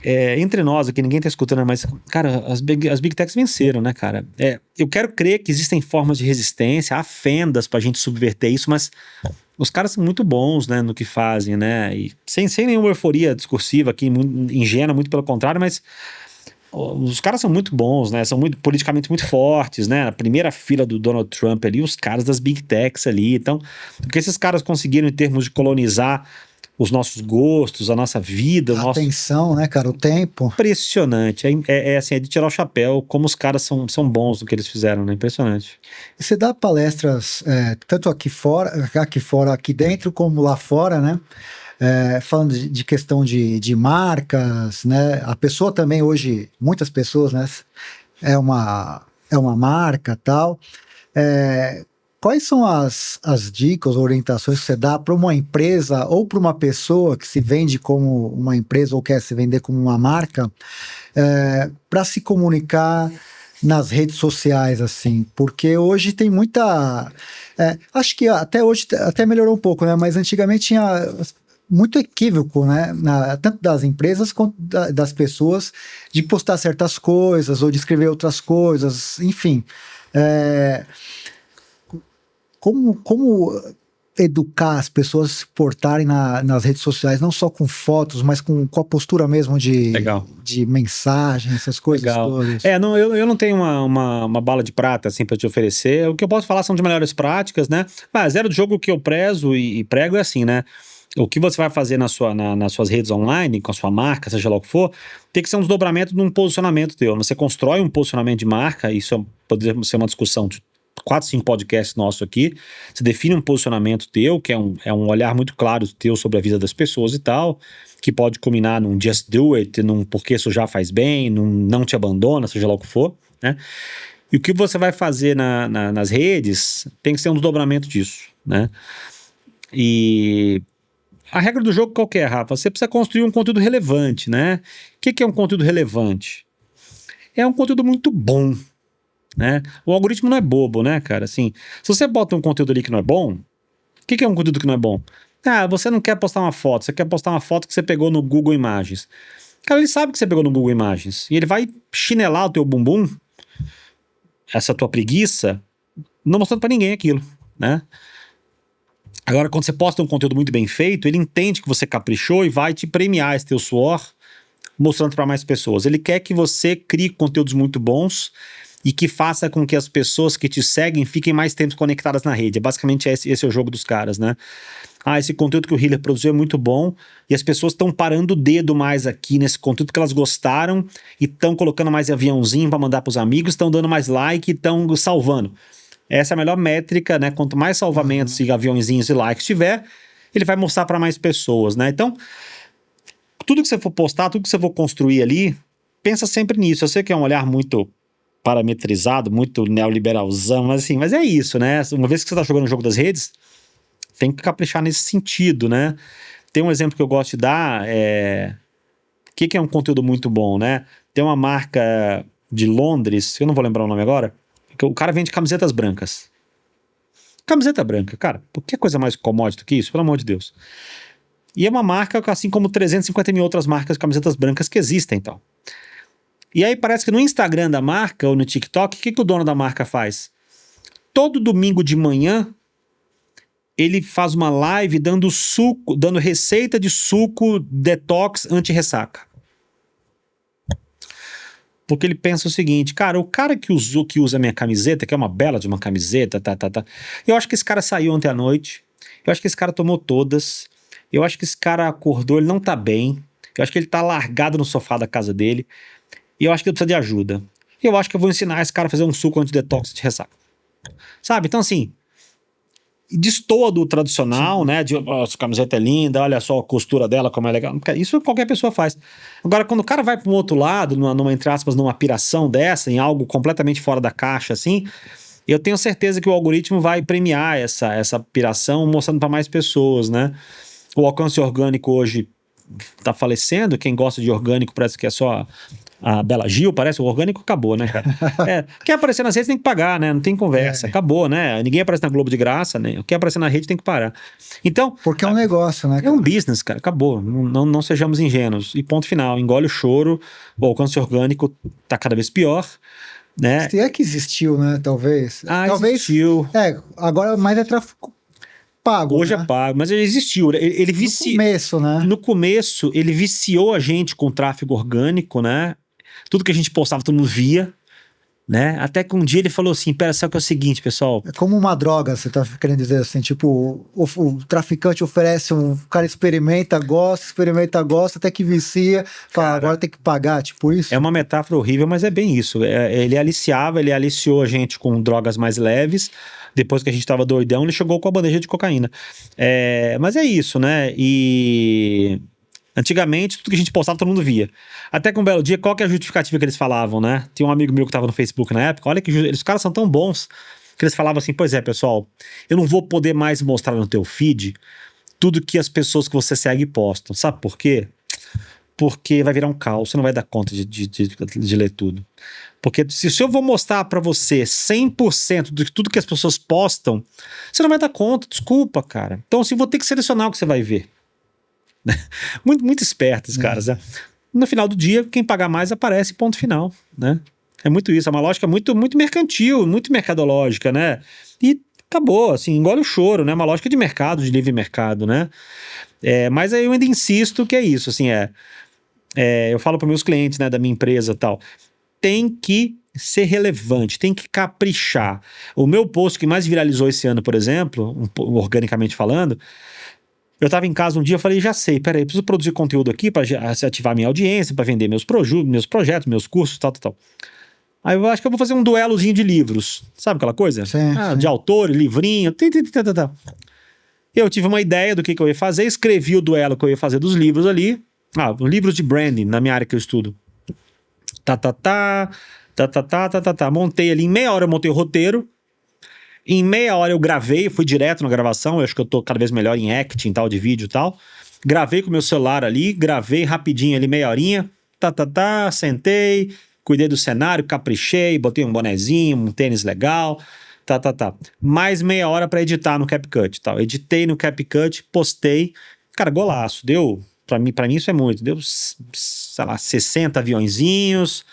entre nós aqui, ninguém tá escutando, mas, cara, as big techs venceram, né, cara? Eu quero crer que existem formas de resistência, há fendas pra gente subverter isso, mas os caras são muito bons, né, no que fazem, né? E sem nenhuma euforia discursiva aqui, muito ingênua, muito pelo contrário, mas os caras são muito bons, né? São politicamente muito fortes, né? Na primeira fila do Donald Trump ali, os caras das big techs ali. Então, o que esses caras conseguiram em termos de colonizar os nossos gostos, a nossa vida, a atenção, né, cara? O tempo. Impressionante. Assim, é de tirar o chapéu como os caras são bons no que eles fizeram, né? Impressionante. E você dá palestras tanto aqui fora, aqui dentro, como lá fora, né? Falando de questão de marcas, né? A pessoa também hoje, muitas pessoas, né? É uma marca, tal. Quais são as dicas, orientações que você dá para uma empresa ou para uma pessoa que se vende como uma empresa ou quer se vender como uma marca, para se comunicar nas redes sociais, assim? Porque hoje tem muita... acho que até hoje até melhorou um pouco, né? Mas antigamente tinha muito equívoco, né? Tanto das empresas quanto das pessoas, de postar certas coisas ou de escrever outras coisas, enfim. Como educar as pessoas a se portarem nas redes sociais, não só com fotos, mas com a postura mesmo de mensagem, essas coisas todas? Eu não tenho uma bala de prata assim para te oferecer. O que eu posso falar são de melhores práticas, né? Zero de jogo que eu prezo e prego é assim, né? O que você vai fazer nas suas redes online, com a sua marca, seja lá o que for, tem que ser um desdobramento de um posicionamento teu. Você constrói um posicionamento de marca, isso pode ser uma discussão de 4, 5 podcasts nossos aqui. Você define um posicionamento teu, que é um olhar muito claro teu sobre a vida das pessoas e tal, que pode culminar num just do it, num porque isso já faz bem, num não te abandona, seja lá o que for, né? E o que você vai fazer nas redes tem que ser um desdobramento disso, né? E a regra do jogo qual que é, Rafa? Você precisa construir um conteúdo relevante, né? O que é um conteúdo relevante? É um conteúdo muito bom, né? O algoritmo não é bobo, né, cara? Assim, se você bota um conteúdo ali que não é bom, o que é um conteúdo que não é bom? Você não quer postar uma foto, você quer postar uma foto que você pegou no Google Imagens. Cara, ele sabe que você pegou no Google Imagens e ele vai chinelar o teu bumbum, essa tua preguiça, não mostrando pra ninguém aquilo, né? Agora, quando você posta um conteúdo muito bem feito, ele entende que você caprichou e vai te premiar esse teu suor, mostrando para mais pessoas. Ele quer que você crie conteúdos muito bons e que faça com que as pessoas que te seguem fiquem mais tempo conectadas na rede. Basicamente, esse é o jogo dos caras, né? Esse conteúdo que o Hiller produziu é muito bom e as pessoas estão parando o dedo mais aqui nesse conteúdo porque elas gostaram e estão colocando mais aviãozinho para mandar para os amigos, estão dando mais like e estão salvando. Essa é a melhor métrica, né? Quanto mais salvamentos e aviãozinhos e likes tiver, ele vai mostrar para mais pessoas, né? Então, tudo que você for postar, tudo que você for construir ali, pensa sempre nisso. Eu sei que é um olhar muito parametrizado, muito neoliberalzão, mas é isso, né? Uma vez que você está jogando o jogo das redes, tem que caprichar nesse sentido, né? Tem um exemplo que eu gosto de dar, o que é um conteúdo muito bom, né? Tem uma marca de Londres, eu não vou lembrar o nome agora, que o cara vende camisetas brancas. Camiseta branca, cara, por que coisa mais commodity do que isso? Pelo amor de Deus. E é uma marca, assim como 350 mil outras marcas de camisetas brancas que existem, então. E aí parece que no Instagram da marca ou no TikTok, o que o dono da marca faz? Todo domingo de manhã, ele faz uma live dando suco, dando receita de suco detox anti-ressaca. Porque ele pensa o seguinte, cara, o cara que usa a minha camiseta, que é uma bela de uma camiseta, eu acho que esse cara saiu ontem à noite, eu acho que esse cara tomou todas, eu acho que esse cara acordou, ele não tá bem, eu acho que ele tá largado no sofá da casa dele, e eu acho que ele precisa de ajuda. Eu acho que eu vou ensinar esse cara a fazer um suco anti-detox de ressaca. Sabe? Então, assim, destoa do tradicional, né? Essa camiseta é linda, olha só a costura dela, como é legal. Isso qualquer pessoa faz. Agora, quando o cara vai para um outro lado, entre aspas, numa piração dessa, em algo completamente fora da caixa, assim, eu tenho certeza que o algoritmo vai premiar essa piração, mostrando para mais pessoas, né? O alcance orgânico hoje tá falecendo. Quem gosta de orgânico parece que é só a Bela Gil, parece. O orgânico acabou, né, cara? Quer aparecer nas redes tem que pagar, né? Não tem conversa. Acabou, né? Ninguém aparece na Globo de graça, né? Quer aparecer na rede tem que parar. Então... Porque é um negócio, né? É um business, cara. Acabou. Não sejamos ingênuos. E ponto final. Engole o choro. O alcance orgânico tá cada vez pior, né? Se é que existiu, né? Talvez. Talvez existiu. Agora mais é tráfico pago. Hoje né? é pago, mas ele existiu. Ele No começo, né? No começo, ele viciou a gente com tráfego orgânico, né? Tudo que a gente postava, todo mundo via, né? Até que um dia ele falou assim, pera, sabe o que é o seguinte, pessoal? É como uma droga, você tá querendo dizer assim, tipo, o traficante oferece, o cara experimenta, gosta, até que vicia, fala, agora tem que pagar, tipo isso? É uma metáfora horrível, mas é bem isso. Ele aliciou a gente com drogas mais leves. Depois que a gente tava doidão, ele chegou com a bandeja de cocaína. Mas é isso, né? E antigamente, tudo que a gente postava, todo mundo via. Até que um belo dia, qual que é a justificativa que eles falavam, né? Tinha um amigo meu que tava no Facebook na época, olha que os caras são tão bons, que eles falavam assim, pois é, pessoal, eu não vou poder mais mostrar no teu feed tudo que as pessoas que você segue postam. Sabe por quê? Porque vai virar um caos, você não vai dar conta de ler tudo. Porque se eu vou mostrar pra você 100% de tudo que as pessoas postam, você não vai dar conta, desculpa, cara. Então, assim, vou ter que selecionar o que você vai ver. Muito espertos, caras, né? No final do dia, quem pagar mais aparece, ponto final, né? É muito isso, é uma lógica muito mercantil, muito mercadológica, né? E acabou, assim, engole o choro, né? Uma lógica de mercado, de livre mercado, né? Mas aí eu ainda insisto que é isso, assim, eu falo para meus clientes, né, da minha empresa e tal, tem que ser relevante, tem que caprichar. O meu post que mais viralizou esse ano, por exemplo, organicamente falando, eu tava em casa um dia e falei, já sei, peraí, preciso produzir conteúdo aqui para ativar minha audiência, para vender meus projetos, meus cursos, tal. Aí eu acho que eu vou fazer um duelozinho de livros, sabe aquela coisa? Sim. De autor, livrinho, Eu tive uma ideia do que eu ia fazer, escrevi o duelo que eu ia fazer dos livros ali, livros de branding, na minha área que eu estudo. Montei ali, em meia hora eu montei o roteiro, em meia hora eu gravei, fui direto na gravação, eu acho que eu tô cada vez melhor em acting, tal, de vídeo e tal. Gravei com o meu celular ali, gravei rapidinho ali, meia horinha, sentei, cuidei do cenário, caprichei, botei um bonezinho, um tênis legal, Mais meia hora pra editar no CapCut, tal. Editei no CapCut, postei, cara, golaço, deu, pra mim isso é muito, deu, sei lá, 60 aviõezinhos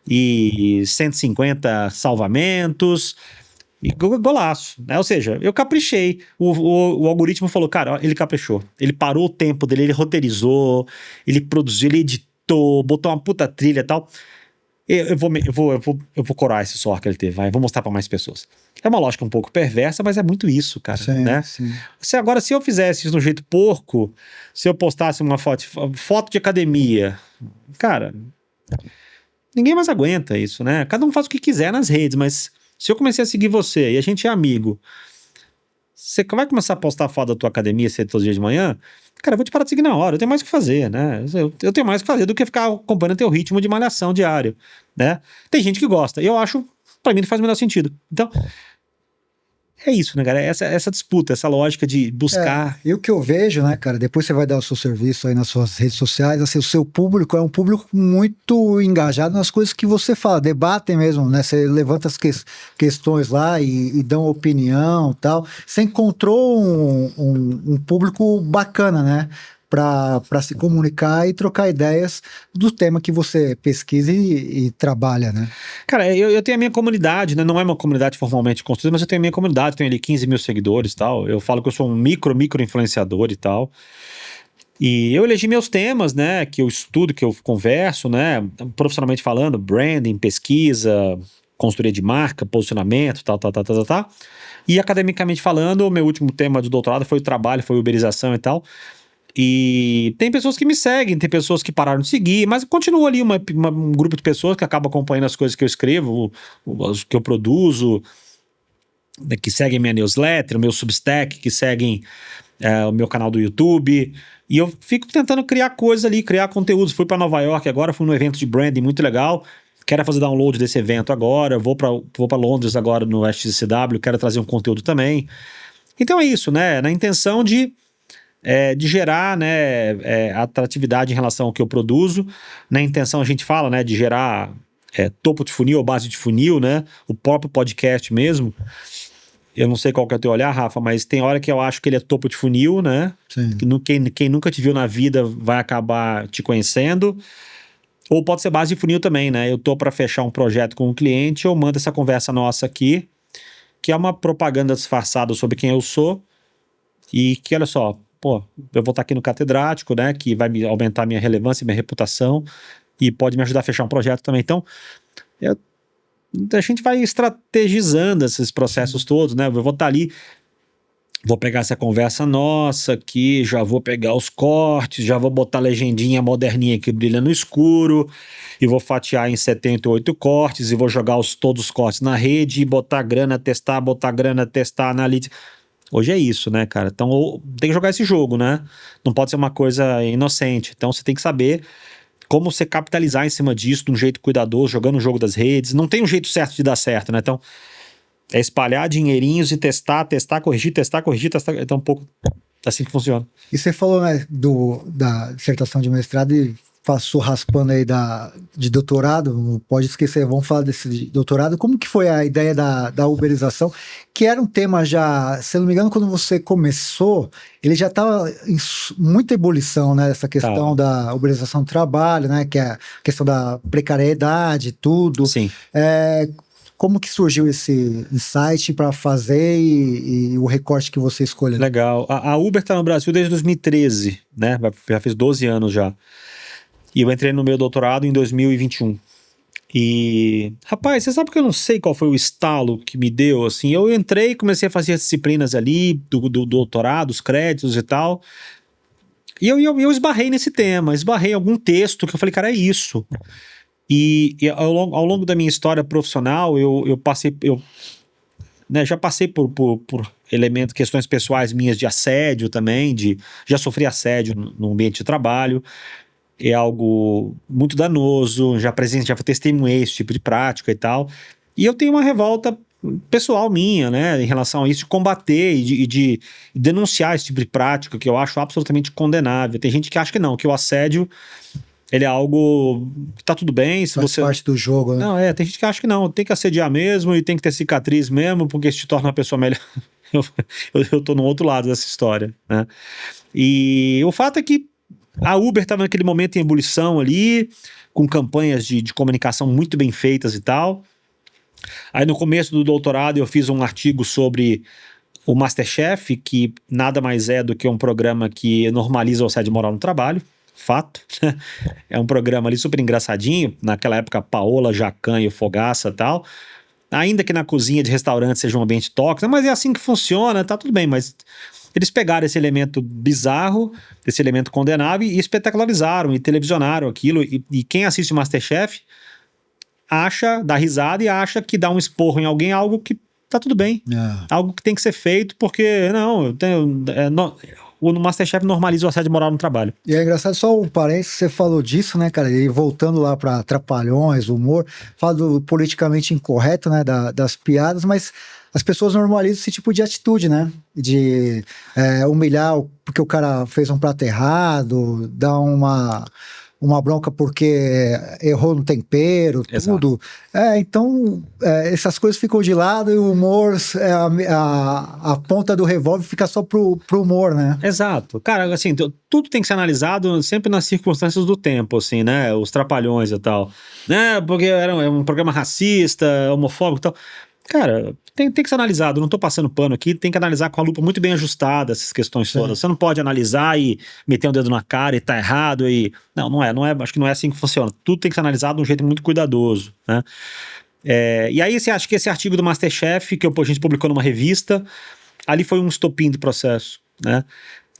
e 150 salvamentos. E golaço, né? Ou seja, eu caprichei. O algoritmo falou, cara, ó, ele caprichou. Ele parou o tempo dele, ele roteirizou, ele produziu, ele editou, botou uma puta trilha e tal. Eu vou corar esse suor que ele teve, vai. Vou mostrar pra mais pessoas. É uma lógica um pouco perversa, mas é muito isso, cara, Sim, né? sim. Agora, se eu fizesse isso de um jeito porco, se eu postasse uma foto de academia, cara, ninguém mais aguenta isso, né? Cada um faz o que quiser nas redes, mas se eu comecei a seguir você e a gente é amigo, você vai começar a postar foto da tua academia todos os dias de manhã, cara, eu vou te parar de seguir na hora, eu tenho mais o que fazer, né? Eu tenho mais o que fazer do que ficar acompanhando teu ritmo de malhação diário, né? Tem gente que gosta, eu acho, pra mim não faz o menor sentido. Então, é isso, né, cara? Essa disputa, essa lógica de buscar. E o que eu vejo, né, cara, depois você vai dar o seu serviço aí nas suas redes sociais, assim, o seu público é um público muito engajado nas coisas que você fala, debatem mesmo, né, você levanta as questões lá e dão opinião e tal. Você encontrou um público bacana, né, para se comunicar e trocar ideias do tema que você pesquisa e trabalha, né? Cara, eu tenho a minha comunidade, né? Não é uma comunidade formalmente construída, mas eu tenho a minha comunidade, tenho ali 15 mil seguidores e tal. Eu falo que eu sou um micro influenciador e tal. E eu elegi meus temas, né? Que eu estudo, que eu converso, né? Profissionalmente falando, branding, pesquisa, consultoria de marca, posicionamento, tal. E academicamente falando, o meu último tema de doutorado foi o trabalho, foi uberização e tal. E tem pessoas que me seguem, tem pessoas que pararam de seguir, mas continua ali um grupo de pessoas que acaba acompanhando as coisas que eu escrevo, os que eu produzo, né, que seguem minha newsletter, o meu Substack, que seguem o meu canal do YouTube. E eu fico tentando criar coisas ali, criar conteúdos. Fui para Nova York agora, fui num evento de branding muito legal. Quero fazer download desse evento agora. Vou para Londres agora no SXSW, quero trazer um conteúdo também. Então é isso, né? Na intenção de gerar, né, atratividade em relação ao que eu produzo. Na intenção, a gente fala, né, de gerar topo de funil ou base de funil, né, o próprio podcast mesmo. Eu não sei qual que é o teu olhar, Rafa, mas tem hora que eu acho que ele é topo de funil, né? Sim. Quem nunca te viu na vida vai acabar te conhecendo. Ou pode ser base de funil também, né? Eu tô para fechar um projeto com um cliente, eu mando essa conversa nossa aqui, que é uma propaganda disfarçada sobre quem eu sou, e que, olha só, pô, eu vou estar aqui no catedrático, né, que vai me aumentar minha relevância, minha reputação, e pode me ajudar a fechar um projeto também. Então, a gente vai estrategizando esses processos todos, né, eu vou estar ali, vou pegar essa conversa nossa aqui, já vou pegar os cortes, já vou botar a legendinha moderninha que brilha no escuro, e vou fatiar em 78 cortes, e vou jogar todos os cortes na rede, e botar grana, testar, analítica. Hoje é isso, né, cara? Então tem que jogar esse jogo, né? Não pode ser uma coisa inocente. Então você tem que saber como você capitalizar em cima disso de um jeito cuidadoso, jogando o jogo das redes. Não tem um jeito certo de dar certo, né? Então é espalhar dinheirinhos e testar, corrigir. Então um pouco assim que funciona. E você falou, né, da dissertação de mestrado e passou raspando aí de doutorado, não pode esquecer, vamos falar desse doutorado. Como que foi a ideia da uberização, que era um tema já, se não me engano, quando você começou, ele já estava em muita ebulição, né, essa questão da uberização do trabalho, né, que é a questão da precariedade, tudo. Sim. Como que surgiu esse insight para fazer e o recorte que você escolheu? Legal. A Uber está no Brasil desde 2013, né? Já fez 12 anos já. E eu entrei no meu doutorado em 2021. E, rapaz, você sabe que eu não sei qual foi o estalo que me deu, assim. Eu entrei e comecei a fazer as disciplinas ali do doutorado, os créditos e tal. E eu esbarrei nesse tema, esbarrei em algum texto que eu falei, cara, é isso. E ao longo da minha história profissional, eu passei, né, já passei por elementos, questões pessoais minhas de assédio também, já sofri assédio no ambiente de trabalho. É algo muito danoso, já testemunhei esse tipo de prática e tal. E eu tenho uma revolta pessoal minha, né, em relação a isso, de combater e de denunciar esse tipo de prática que eu acho absolutamente condenável. Tem gente que acha que não, que o assédio ele é algo que tá tudo bem. Se Faz parte do jogo, né? Não, tem gente que acha que não, tem que assediar mesmo e tem que ter cicatriz mesmo, porque isso te torna uma pessoa melhor. Eu tô no outro lado dessa história, né? E o fato é que a Uber estava naquele momento em ebulição ali, com campanhas de comunicação muito bem feitas e tal. Aí no começo do doutorado eu fiz um artigo sobre o MasterChef, que nada mais é do que um programa que normaliza o assédio moral no trabalho, fato. É um programa ali super engraçadinho, naquela época Paola, Jacan e o Fogaça e tal. Ainda que na cozinha de restaurante seja um ambiente tóxico, mas é assim que funciona, tá tudo bem, mas eles pegaram esse elemento bizarro, esse elemento condenável e espetacularizaram e televisionaram aquilo, e quem assiste MasterChef dá risada e acha que dar um esporro em alguém é algo que tá tudo bem. Algo que tem que ser feito, porque o MasterChef normaliza o assédio moral no trabalho. E é engraçado, só um parênteses, você falou disso, né, cara? E voltando lá para Trapalhões, humor, fala do politicamente incorreto, né, das piadas, mas as pessoas normalizam esse tipo de atitude, né? De humilhar porque o cara fez um prato errado, dar uma bronca porque errou no tempero, tudo. Então, essas coisas ficam de lado e o humor, a ponta do revólver fica só pro humor, né? Exato. Cara, assim, tudo tem que ser analisado sempre nas circunstâncias do tempo, assim, né? Os Trapalhões e tal. Né? Porque era um programa racista, homofóbico e tal. Cara, tem que ser analisado, não tô passando pano aqui, tem que analisar com a lupa muito bem ajustada essas questões todas. Você não pode analisar e meter um dedo na cara e tá errado e... Não é, acho que não é assim que funciona. Tudo tem que ser analisado de um jeito muito cuidadoso, né? E aí você acha que esse artigo do MasterChef, que a gente publicou numa revista, ali foi um estopim do processo, né?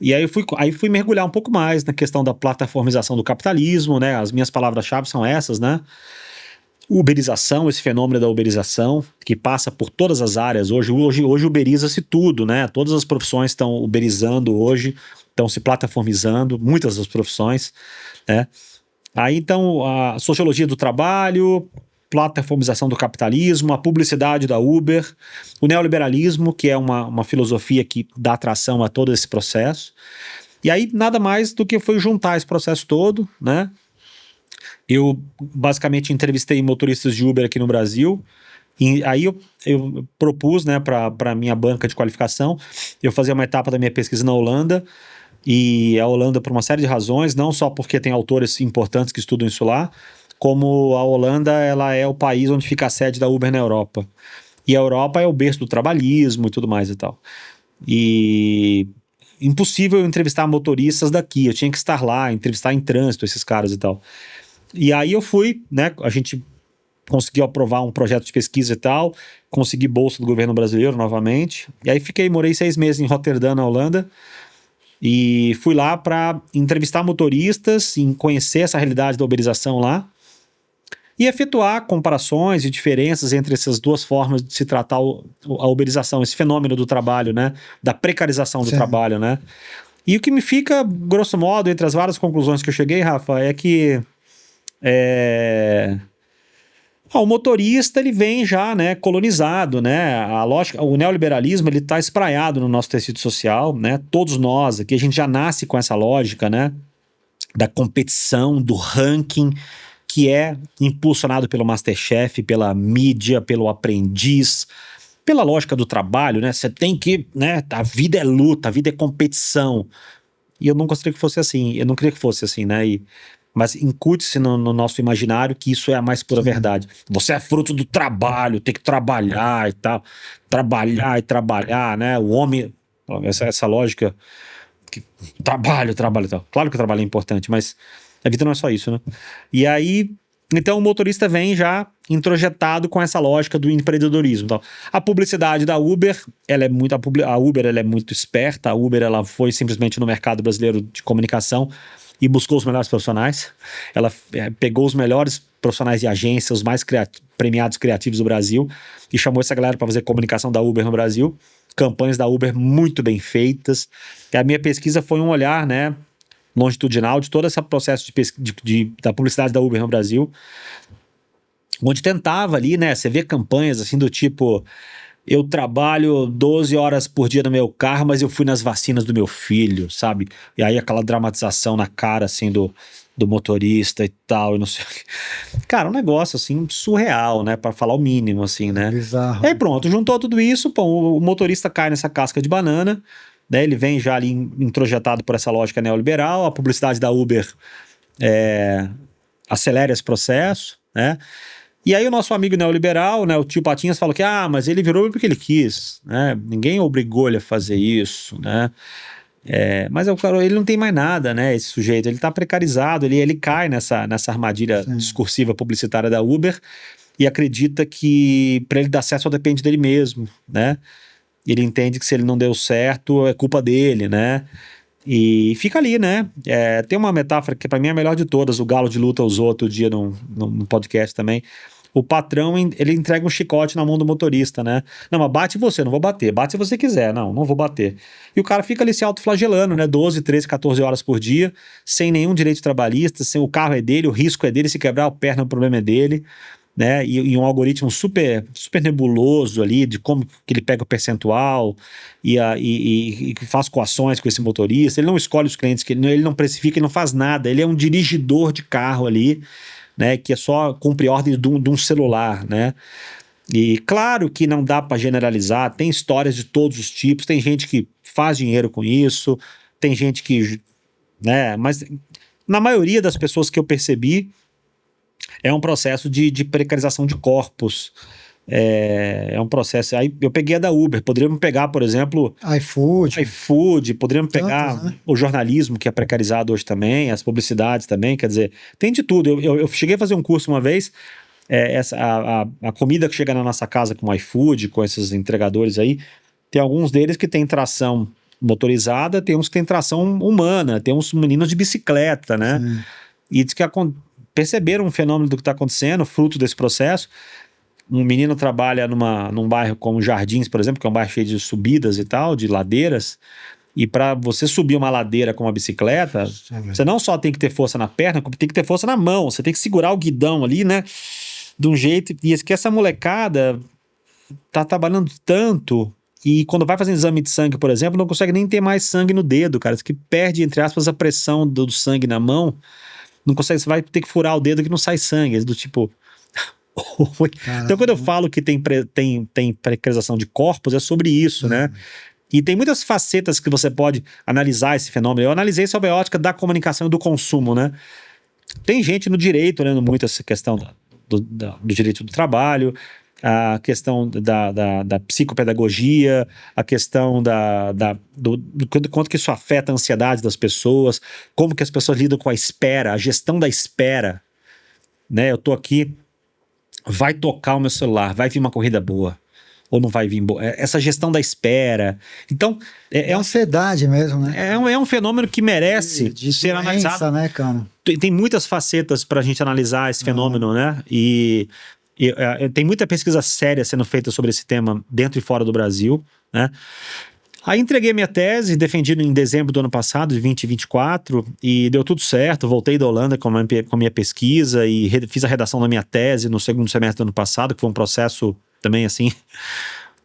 E aí eu fui mergulhar um pouco mais na questão da plataformização do capitalismo, né? As minhas palavras-chave são essas, né? Uberização, esse fenômeno da uberização, que passa por todas as áreas. Hoje uberiza-se tudo, né? Todas as profissões estão uberizando hoje, estão se plataformizando, muitas das profissões, né? Aí, então, a sociologia do trabalho, plataformização do capitalismo, a publicidade da Uber, o neoliberalismo, que é uma filosofia que dá atração a todo esse processo. E aí, nada mais do que foi juntar esse processo todo, né? Eu basicamente entrevistei motoristas de Uber aqui no Brasil, e aí eu propus, né, para minha banca de qualificação, eu fazer uma etapa da minha pesquisa na Holanda, e a Holanda por uma série de razões, não só porque tem autores importantes que estudam isso lá, como a Holanda ela é o país onde fica a sede da Uber na Europa. E a Europa é o berço do trabalhismo e tudo mais e tal. E impossível eu entrevistar motoristas daqui, eu tinha que estar lá, entrevistar em trânsito esses caras e tal. E aí eu fui, né, a gente conseguiu aprovar um projeto de pesquisa e tal, consegui bolsa do governo brasileiro novamente, e aí morei 6 meses em Roterdã, na Holanda, e fui lá para entrevistar motoristas, e conhecer essa realidade da uberização lá, e efetuar comparações e diferenças entre essas duas formas de se tratar a uberização, esse fenômeno do trabalho, né, da precarização do trabalho, né. E o que me fica, grosso modo, entre as várias conclusões que eu cheguei, Rafa, é que o motorista ele vem já, né, colonizado, né, a lógica, o neoliberalismo ele está espraiado no nosso tecido social, né, todos nós aqui a gente já nasce com essa lógica, né, da competição, do ranking que é impulsionado pelo MasterChef, pela mídia, pelo Aprendiz, pela lógica do trabalho, né, você tem que, né, a vida é luta, a vida é competição, e eu não gostaria que fosse assim, eu não queria que fosse assim, né, mas incute-se no nosso imaginário que isso é a mais pura verdade. Você é fruto do trabalho, tem que trabalhar e tal. Trabalhar e trabalhar, né? O homem... Essa lógica... Trabalho e tal. Claro que o trabalho é importante, mas a vida não é só isso, né? E aí... Então o motorista vem já introjetado com essa lógica do empreendedorismo. Então, a publicidade da Uber, a Uber ela é muito esperta, a Uber ela foi simplesmente no mercado brasileiro de comunicação e buscou os melhores profissionais. Ela pegou os melhores profissionais de agência, os mais premiados criativos do Brasil, e chamou essa galera para fazer comunicação da Uber no Brasil. Campanhas da Uber muito bem feitas. E a minha pesquisa foi um olhar, né, longitudinal de todo esse processo da publicidade da Uber no Brasil, onde tentava ali, né, você vê campanhas assim do tipo... Eu trabalho 12 horas por dia no meu carro, mas eu fui nas vacinas do meu filho, sabe? E aí aquela dramatização na cara, assim, do motorista e tal, e não sei o que. Cara, um negócio, assim, surreal, né? Pra falar o mínimo, assim, né? Bizarro. E aí pronto, juntou tudo isso, pô, o motorista cai nessa casca de banana, né? Ele vem já ali introjetado por essa lógica neoliberal, a publicidade da Uber acelera esse processo, né? E aí o nosso amigo neoliberal, né, o tio Patinhas, falou que, mas ele virou porque ele quis, né? Ninguém obrigou ele a fazer isso, né? Mas ele não tem mais nada, né? Esse sujeito, ele tá precarizado, ele cai nessa armadilha discursiva publicitária da Uber e acredita que para ele dar certo só depende dele mesmo, né? Ele entende que se ele não deu certo é culpa dele, né? E fica ali, né? Tem uma metáfora que para mim é a melhor de todas, o Galo de Luta usou outro dia num podcast também. O patrão, ele entrega um chicote na mão do motorista, né? Não, mas bate você, não vou bater. Bate se você quiser. Não vou bater. E o cara fica ali se autoflagelando, né? 12, 13, 14 horas por dia, sem nenhum direito trabalhista, sem o carro é dele, o risco é dele, se quebrar a perna, o problema é dele, né? E um algoritmo super, super nebuloso ali, de como que ele pega o percentual e faz coações com esse motorista. Ele não escolhe os clientes, ele não precifica, ele não faz nada. Ele é um dirigidor de carro ali, né, que é só cumprir ordens de um celular, né? E claro que não dá para generalizar, tem histórias de todos os tipos, tem gente que faz dinheiro com isso, tem gente que, né, mas na maioria das pessoas que eu percebi é um processo de precarização de corpos. É um processo. Aí eu peguei a da Uber, poderíamos pegar, por exemplo, iFood, poderíamos pegar né? O jornalismo, que é precarizado hoje também, as publicidades também, quer dizer, tem de tudo. Eu cheguei a fazer um curso uma vez, a comida que chega na nossa casa com o iFood, com esses entregadores aí, tem alguns deles que tem tração motorizada, tem uns que tem tração humana, tem uns meninos de bicicleta, né? Sim. E diz que perceberam um fenômeno do que está acontecendo, fruto desse processo. Um menino trabalha num bairro como Jardins, por exemplo, que é um bairro cheio de subidas e tal, de ladeiras, e para você subir uma ladeira com uma bicicleta, você não só tem que ter força na perna, como tem que ter força na mão, você tem que segurar o guidão ali, né, de um jeito, e que essa molecada tá trabalhando tanto, e quando vai fazer exame de sangue, por exemplo, não consegue nem ter mais sangue no dedo, cara, isso que perde, entre aspas, a pressão do sangue na mão, não consegue, você vai ter que furar o dedo que não sai sangue, do tipo... Então quando eu falo que tem precarização de corpos, é sobre isso, né? E tem muitas facetas que você pode analisar esse fenômeno. Eu analisei sob a ótica da comunicação e do consumo, né? Tem gente no direito olhando muito essa questão do direito do trabalho, a questão da psicopedagogia, a questão do quanto que isso afeta a ansiedade das pessoas, como que as pessoas lidam com a espera, a gestão da espera, né? Eu tô aqui, vai tocar o meu celular, vai vir uma corrida boa, ou não vai vir boa. Essa gestão da espera. Então, é ansiedade mesmo, né? É um fenômeno que merece de ser analisado. Né, cara? Tem muitas facetas para a gente analisar esse fenômeno, né? E tem muita pesquisa séria sendo feita sobre esse tema dentro e fora do Brasil, né? Aí entreguei minha tese, defendi em dezembro do ano passado, de 2024, e deu tudo certo. Voltei da Holanda com a minha pesquisa e fiz a redação da minha tese no segundo semestre do ano passado, que foi um processo também assim,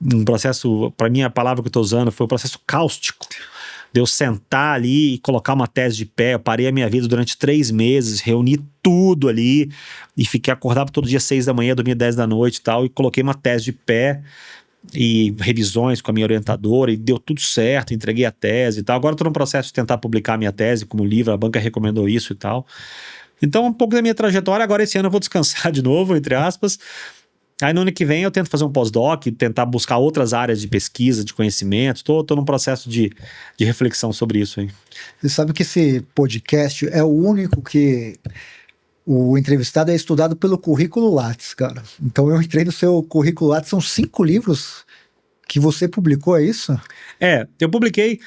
um processo, para mim a palavra que eu estou usando foi um processo cáustico. De eu sentar ali e colocar uma tese de pé. Eu parei a minha vida durante 3 meses, reuni tudo ali e fiquei acordado todo dia 6 da manhã, dormia 10 da noite e tal, e coloquei uma tese de pé e revisões com a minha orientadora e deu tudo certo, entreguei a tese e tal. Agora estou no processo de tentar publicar a minha tese como livro, a banca recomendou isso e tal. Então um pouco da minha trajetória. Agora esse ano eu vou descansar de novo, entre aspas. Aí no ano que vem eu tento fazer um pós-doc, tentar buscar outras áreas de pesquisa, de conhecimento. Tô num processo de reflexão sobre isso aí. Você sabe que esse podcast é o único que o entrevistado é estudado pelo currículo Lattes, cara. Então eu entrei no seu currículo Lattes, são 5 livros que você publicou, é isso? Eu publiquei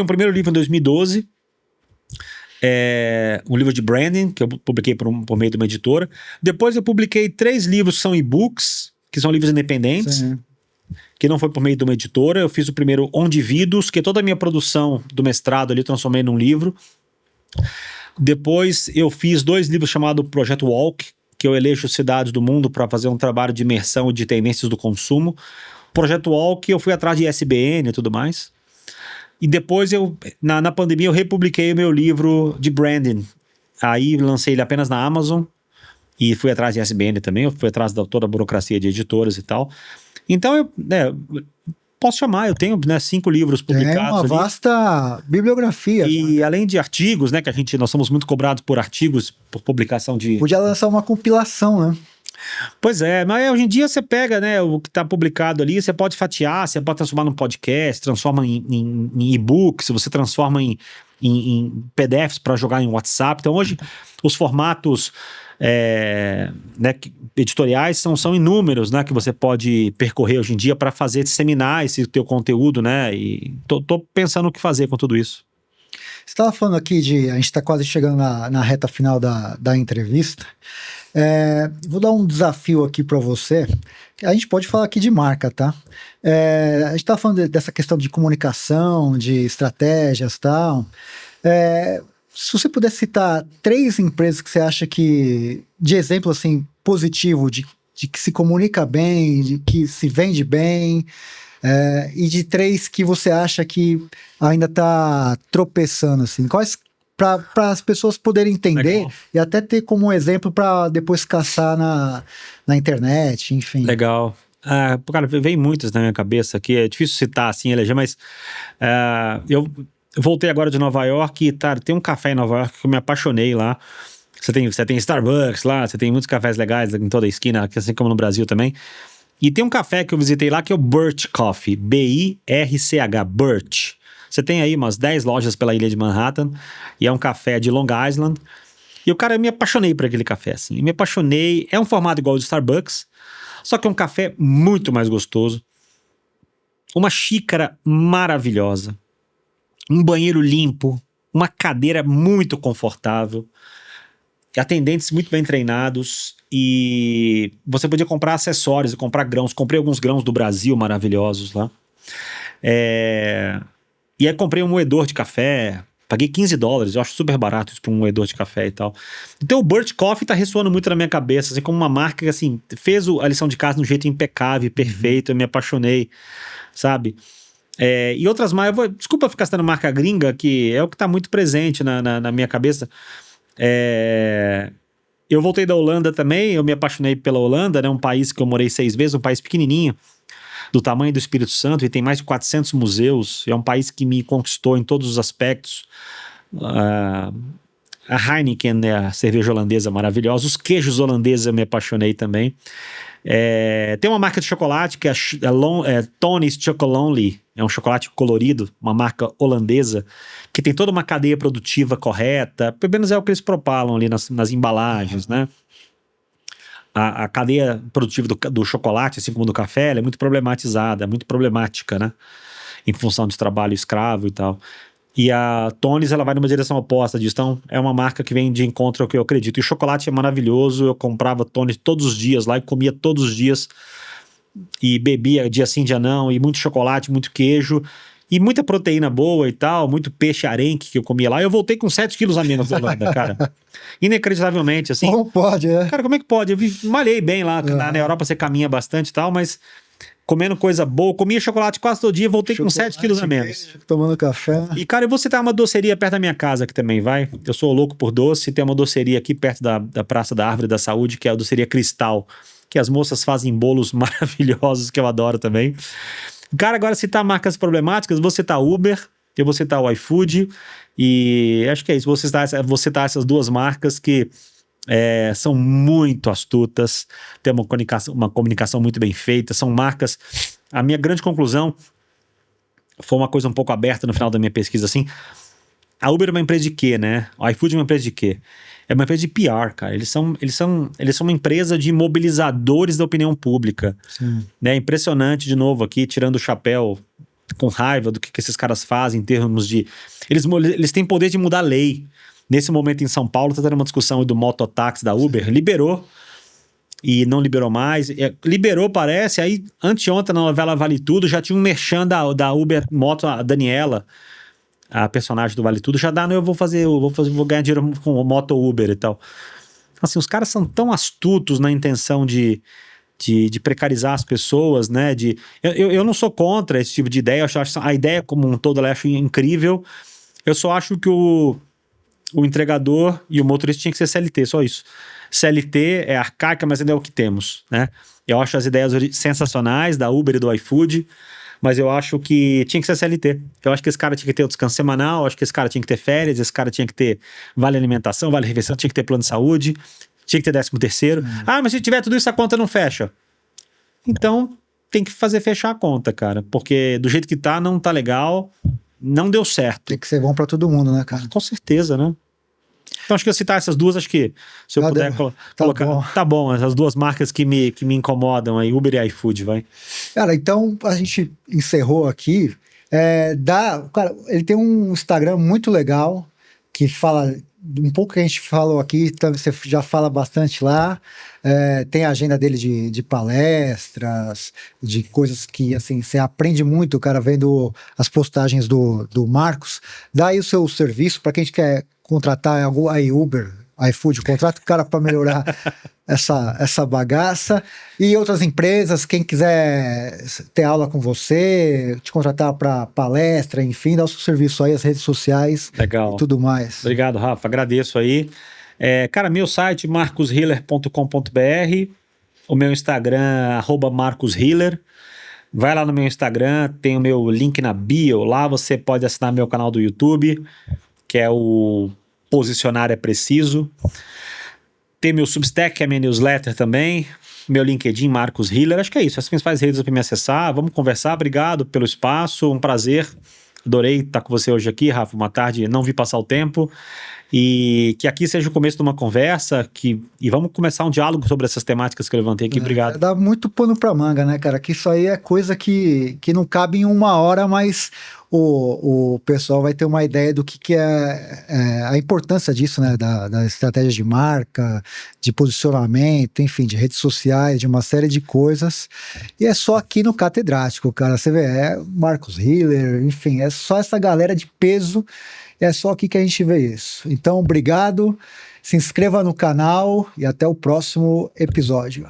um primeiro livro em 2012, um livro de branding, que eu publiquei por meio de uma editora. Depois eu publiquei 3 livros que são e-books, que são livros independentes, Sim. que não foi por meio de uma editora. Eu fiz o primeiro Ondivíduos, que toda a minha produção do mestrado ali eu transformei num livro. Depois eu fiz 2 livros chamados Projeto Walk, que eu elejo cidades do mundo para fazer um trabalho de imersão e de tendências do consumo. Projeto Walk, eu fui atrás de ISBN e tudo mais. E depois, na pandemia, eu republiquei o meu livro de branding. Aí lancei ele apenas na Amazon e fui atrás de ISBN também. Eu fui atrás de toda a burocracia de editoras e tal. Então, posso chamar, eu tenho 5 livros publicados. É uma vasta bibliografia. E além de artigos, né, nós somos muito cobrados por artigos, por publicação de... Podia lançar uma compilação, né? Pois é, mas hoje em dia você pega, né, o que está publicado ali, você pode fatiar, você pode transformar num podcast, transforma em e-books, você transforma em PDFs para jogar em WhatsApp. Então hoje os formatos né, editoriais são inúmeros, né, que você pode percorrer hoje em dia para fazer disseminar esse teu conteúdo, né, e tô pensando o que fazer com tudo isso. Você estava falando aqui a gente está quase chegando na reta final da entrevista. Vou dar um desafio aqui para você. A gente pode falar aqui de marca, tá? A gente está falando dessa questão de comunicação, de estratégias e tal. Se você pudesse citar 3 empresas que você acha que, de exemplo assim, positivo, de que se comunica bem, de que se vende bem, e de 3 que você acha que ainda está tropeçando, assim, quais para as pessoas poderem entender. Legal. E até ter como exemplo para depois caçar na internet, enfim. Legal. Cara, vem muitas na minha cabeça aqui, é difícil citar assim, eleger, mas eu voltei agora de Nova York e tem um café em Nova York que eu me apaixonei lá. Você tem Starbucks lá, você tem muitos cafés legais em toda a esquina, assim como no Brasil também. E tem um café que eu visitei lá que é o Birch Coffee, B-I-R-C-H, Birch. Você tem aí umas 10 lojas pela ilha de Manhattan, e é um café de Long Island. E eu me apaixonei por aquele café, assim. Eu me apaixonei, é um formato igual ao de Starbucks, só que é um café muito mais gostoso. Uma xícara maravilhosa. Um banheiro limpo, uma cadeira muito confortável, atendentes muito bem treinados, e você podia comprar acessórios e comprar grãos. Comprei alguns grãos do Brasil maravilhosos lá. E aí comprei um moedor de café, paguei $15, eu acho super barato isso para um moedor de café e tal. Então o Birch Coffee tá ressoando muito na minha cabeça, assim, como uma marca que assim, fez a lição de casa de um jeito impecável, perfeito, eu me apaixonei, sabe? E outras marcas, desculpa ficar citando marca gringa, que é o que tá muito presente na minha cabeça. Eu voltei da Holanda também, eu me apaixonei pela Holanda, né? Um país que eu morei 6 meses, um país pequenininho, do tamanho do Espírito Santo, e tem mais de 400 museus. É um país que me conquistou em todos os aspectos. A Heineken, né, a cerveja holandesa maravilhosa. Os queijos holandeses eu me apaixonei também. Tem uma marca de chocolate que é Tony's Chocolonely. É um chocolate colorido, uma marca holandesa, que tem toda uma cadeia produtiva correta. Pelo menos é o que eles propalam ali nas embalagens, né? A cadeia produtiva do chocolate, assim como do café, ela é muito problematizada, é muito problemática, né? Em função de trabalho escravo e tal. E a Tony's, ela vai numa direção oposta disso. Então, é uma marca que vem de encontro ao que eu acredito. E o chocolate é maravilhoso. Eu comprava Tony's todos os dias lá e comia todos os dias. E bebia dia sim, dia não. E muito chocolate, muito queijo. E muita proteína boa e tal. Muito peixe arenque que eu comia lá. Eu voltei com 7 quilos a menos da Holanda, cara. Inacreditavelmente, assim. Como pode, Cara, como é que pode? Eu malhei bem lá. Na Europa você caminha bastante e tal, mas comendo coisa boa, comia chocolate quase todo dia, voltei com 7 quilos a menos. Tomando café. E, cara, eu vou citar uma doceria perto da minha casa aqui também, vai? Eu sou louco por doce, tem uma doceria aqui perto da Praça da Árvore da Saúde, que é a doceria Cristal, que as moças fazem bolos maravilhosos, que eu adoro também. Cara, agora citar marcas problemáticas, vou citar Uber, eu vou citar o iFood, e acho que é isso, vou citar essas 2 marcas que são muito astutas, tem uma comunicação muito bem feita, são marcas. A minha grande conclusão foi uma coisa um pouco aberta no final da minha pesquisa, assim. A Uber é uma empresa de quê, né? O iFood é uma empresa de quê? É uma empresa de PR, cara. Eles são uma empresa de mobilizadores da opinião pública. Sim. Né? Impressionante, de novo, aqui, tirando o chapéu com raiva do que esses caras fazem em termos de... Eles têm poder de mudar a lei. Nesse momento em São Paulo, está tendo uma discussão do mototáxi da Uber. Sim. Liberou e não liberou mais. Liberou, parece. Aí, anteontem, na novela Vale Tudo, já tinha um merchan da Uber Moto, a Daniela, a personagem do Vale Tudo, já dá, eu vou ganhar dinheiro com o Moto Uber e tal. Assim, os caras são tão astutos na intenção de precarizar as pessoas, né? Eu não sou contra esse tipo de ideia. Eu acho a ideia como um todo, eu acho incrível. Eu só acho que o entregador e o motorista tinha que ser CLT, só isso. CLT é arcaica, mas ainda é o que temos, né? Eu acho as ideias sensacionais da Uber e do iFood, mas eu acho que tinha que ser CLT. Eu acho que esse cara tinha que ter o descanso semanal, eu acho que esse cara tinha que ter férias, esse cara tinha que ter vale alimentação, vale refeição, tinha que ter plano de saúde. Tinha que ter 13º. Ah, mas se tiver tudo isso, a conta não fecha. Então, tem que fazer fechar a conta, cara. Porque do jeito que tá, não tá legal, não deu certo. Tem que ser bom pra todo mundo, né, cara? Com certeza, né? Então, acho que eu citar essas duas, acho que se eu puder colocar... bom. Tá bom, essas duas marcas que me incomodam aí, Uber e iFood, vai. Cara, então a gente encerrou aqui. Cara, ele tem um Instagram muito legal que fala um pouco que a gente falou aqui, você já fala bastante lá. Tem a agenda dele de palestras, de coisas que assim você aprende muito, cara, vendo as postagens do Marcos. Dá aí o seu serviço para quem a gente quer contratar aí Uber, iFood, contrata o cara para melhorar essa bagaça. E outras empresas, quem quiser ter aula com você, te contratar para palestra, enfim, dá o seu serviço aí, as redes sociais. Legal. E tudo mais. Obrigado, Rafa, agradeço aí. Cara, meu site, marcoshiller.com.br, o meu Instagram, @marcoshiller. Vai lá no meu Instagram, tem o meu link na bio, lá você pode assinar meu canal do YouTube, que é o Posicionar é Preciso. Tem meu Substack, que é minha newsletter também. Meu LinkedIn, Marcos Hiller. Acho que é isso. As principais redes para me acessar. Vamos conversar. Obrigado pelo espaço. Um prazer. Adorei estar com você hoje aqui, Rafa. Uma tarde, não vi passar o tempo. E que aqui seja o começo de uma conversa e vamos começar um diálogo sobre essas temáticas que eu levantei aqui. Obrigado. Dá muito pano pra manga, né, cara? Que isso aí é coisa que não cabe em uma hora, mas o pessoal vai ter uma ideia do que é a importância disso, né? Da estratégia de marca, de posicionamento, enfim, de redes sociais, de uma série de coisas. E é só aqui no Catedrático, cara. Você vê, Marcos Hiller, enfim, é só essa galera de peso. É só aqui que a gente vê isso. Então, obrigado. Se inscreva no canal e até o próximo episódio.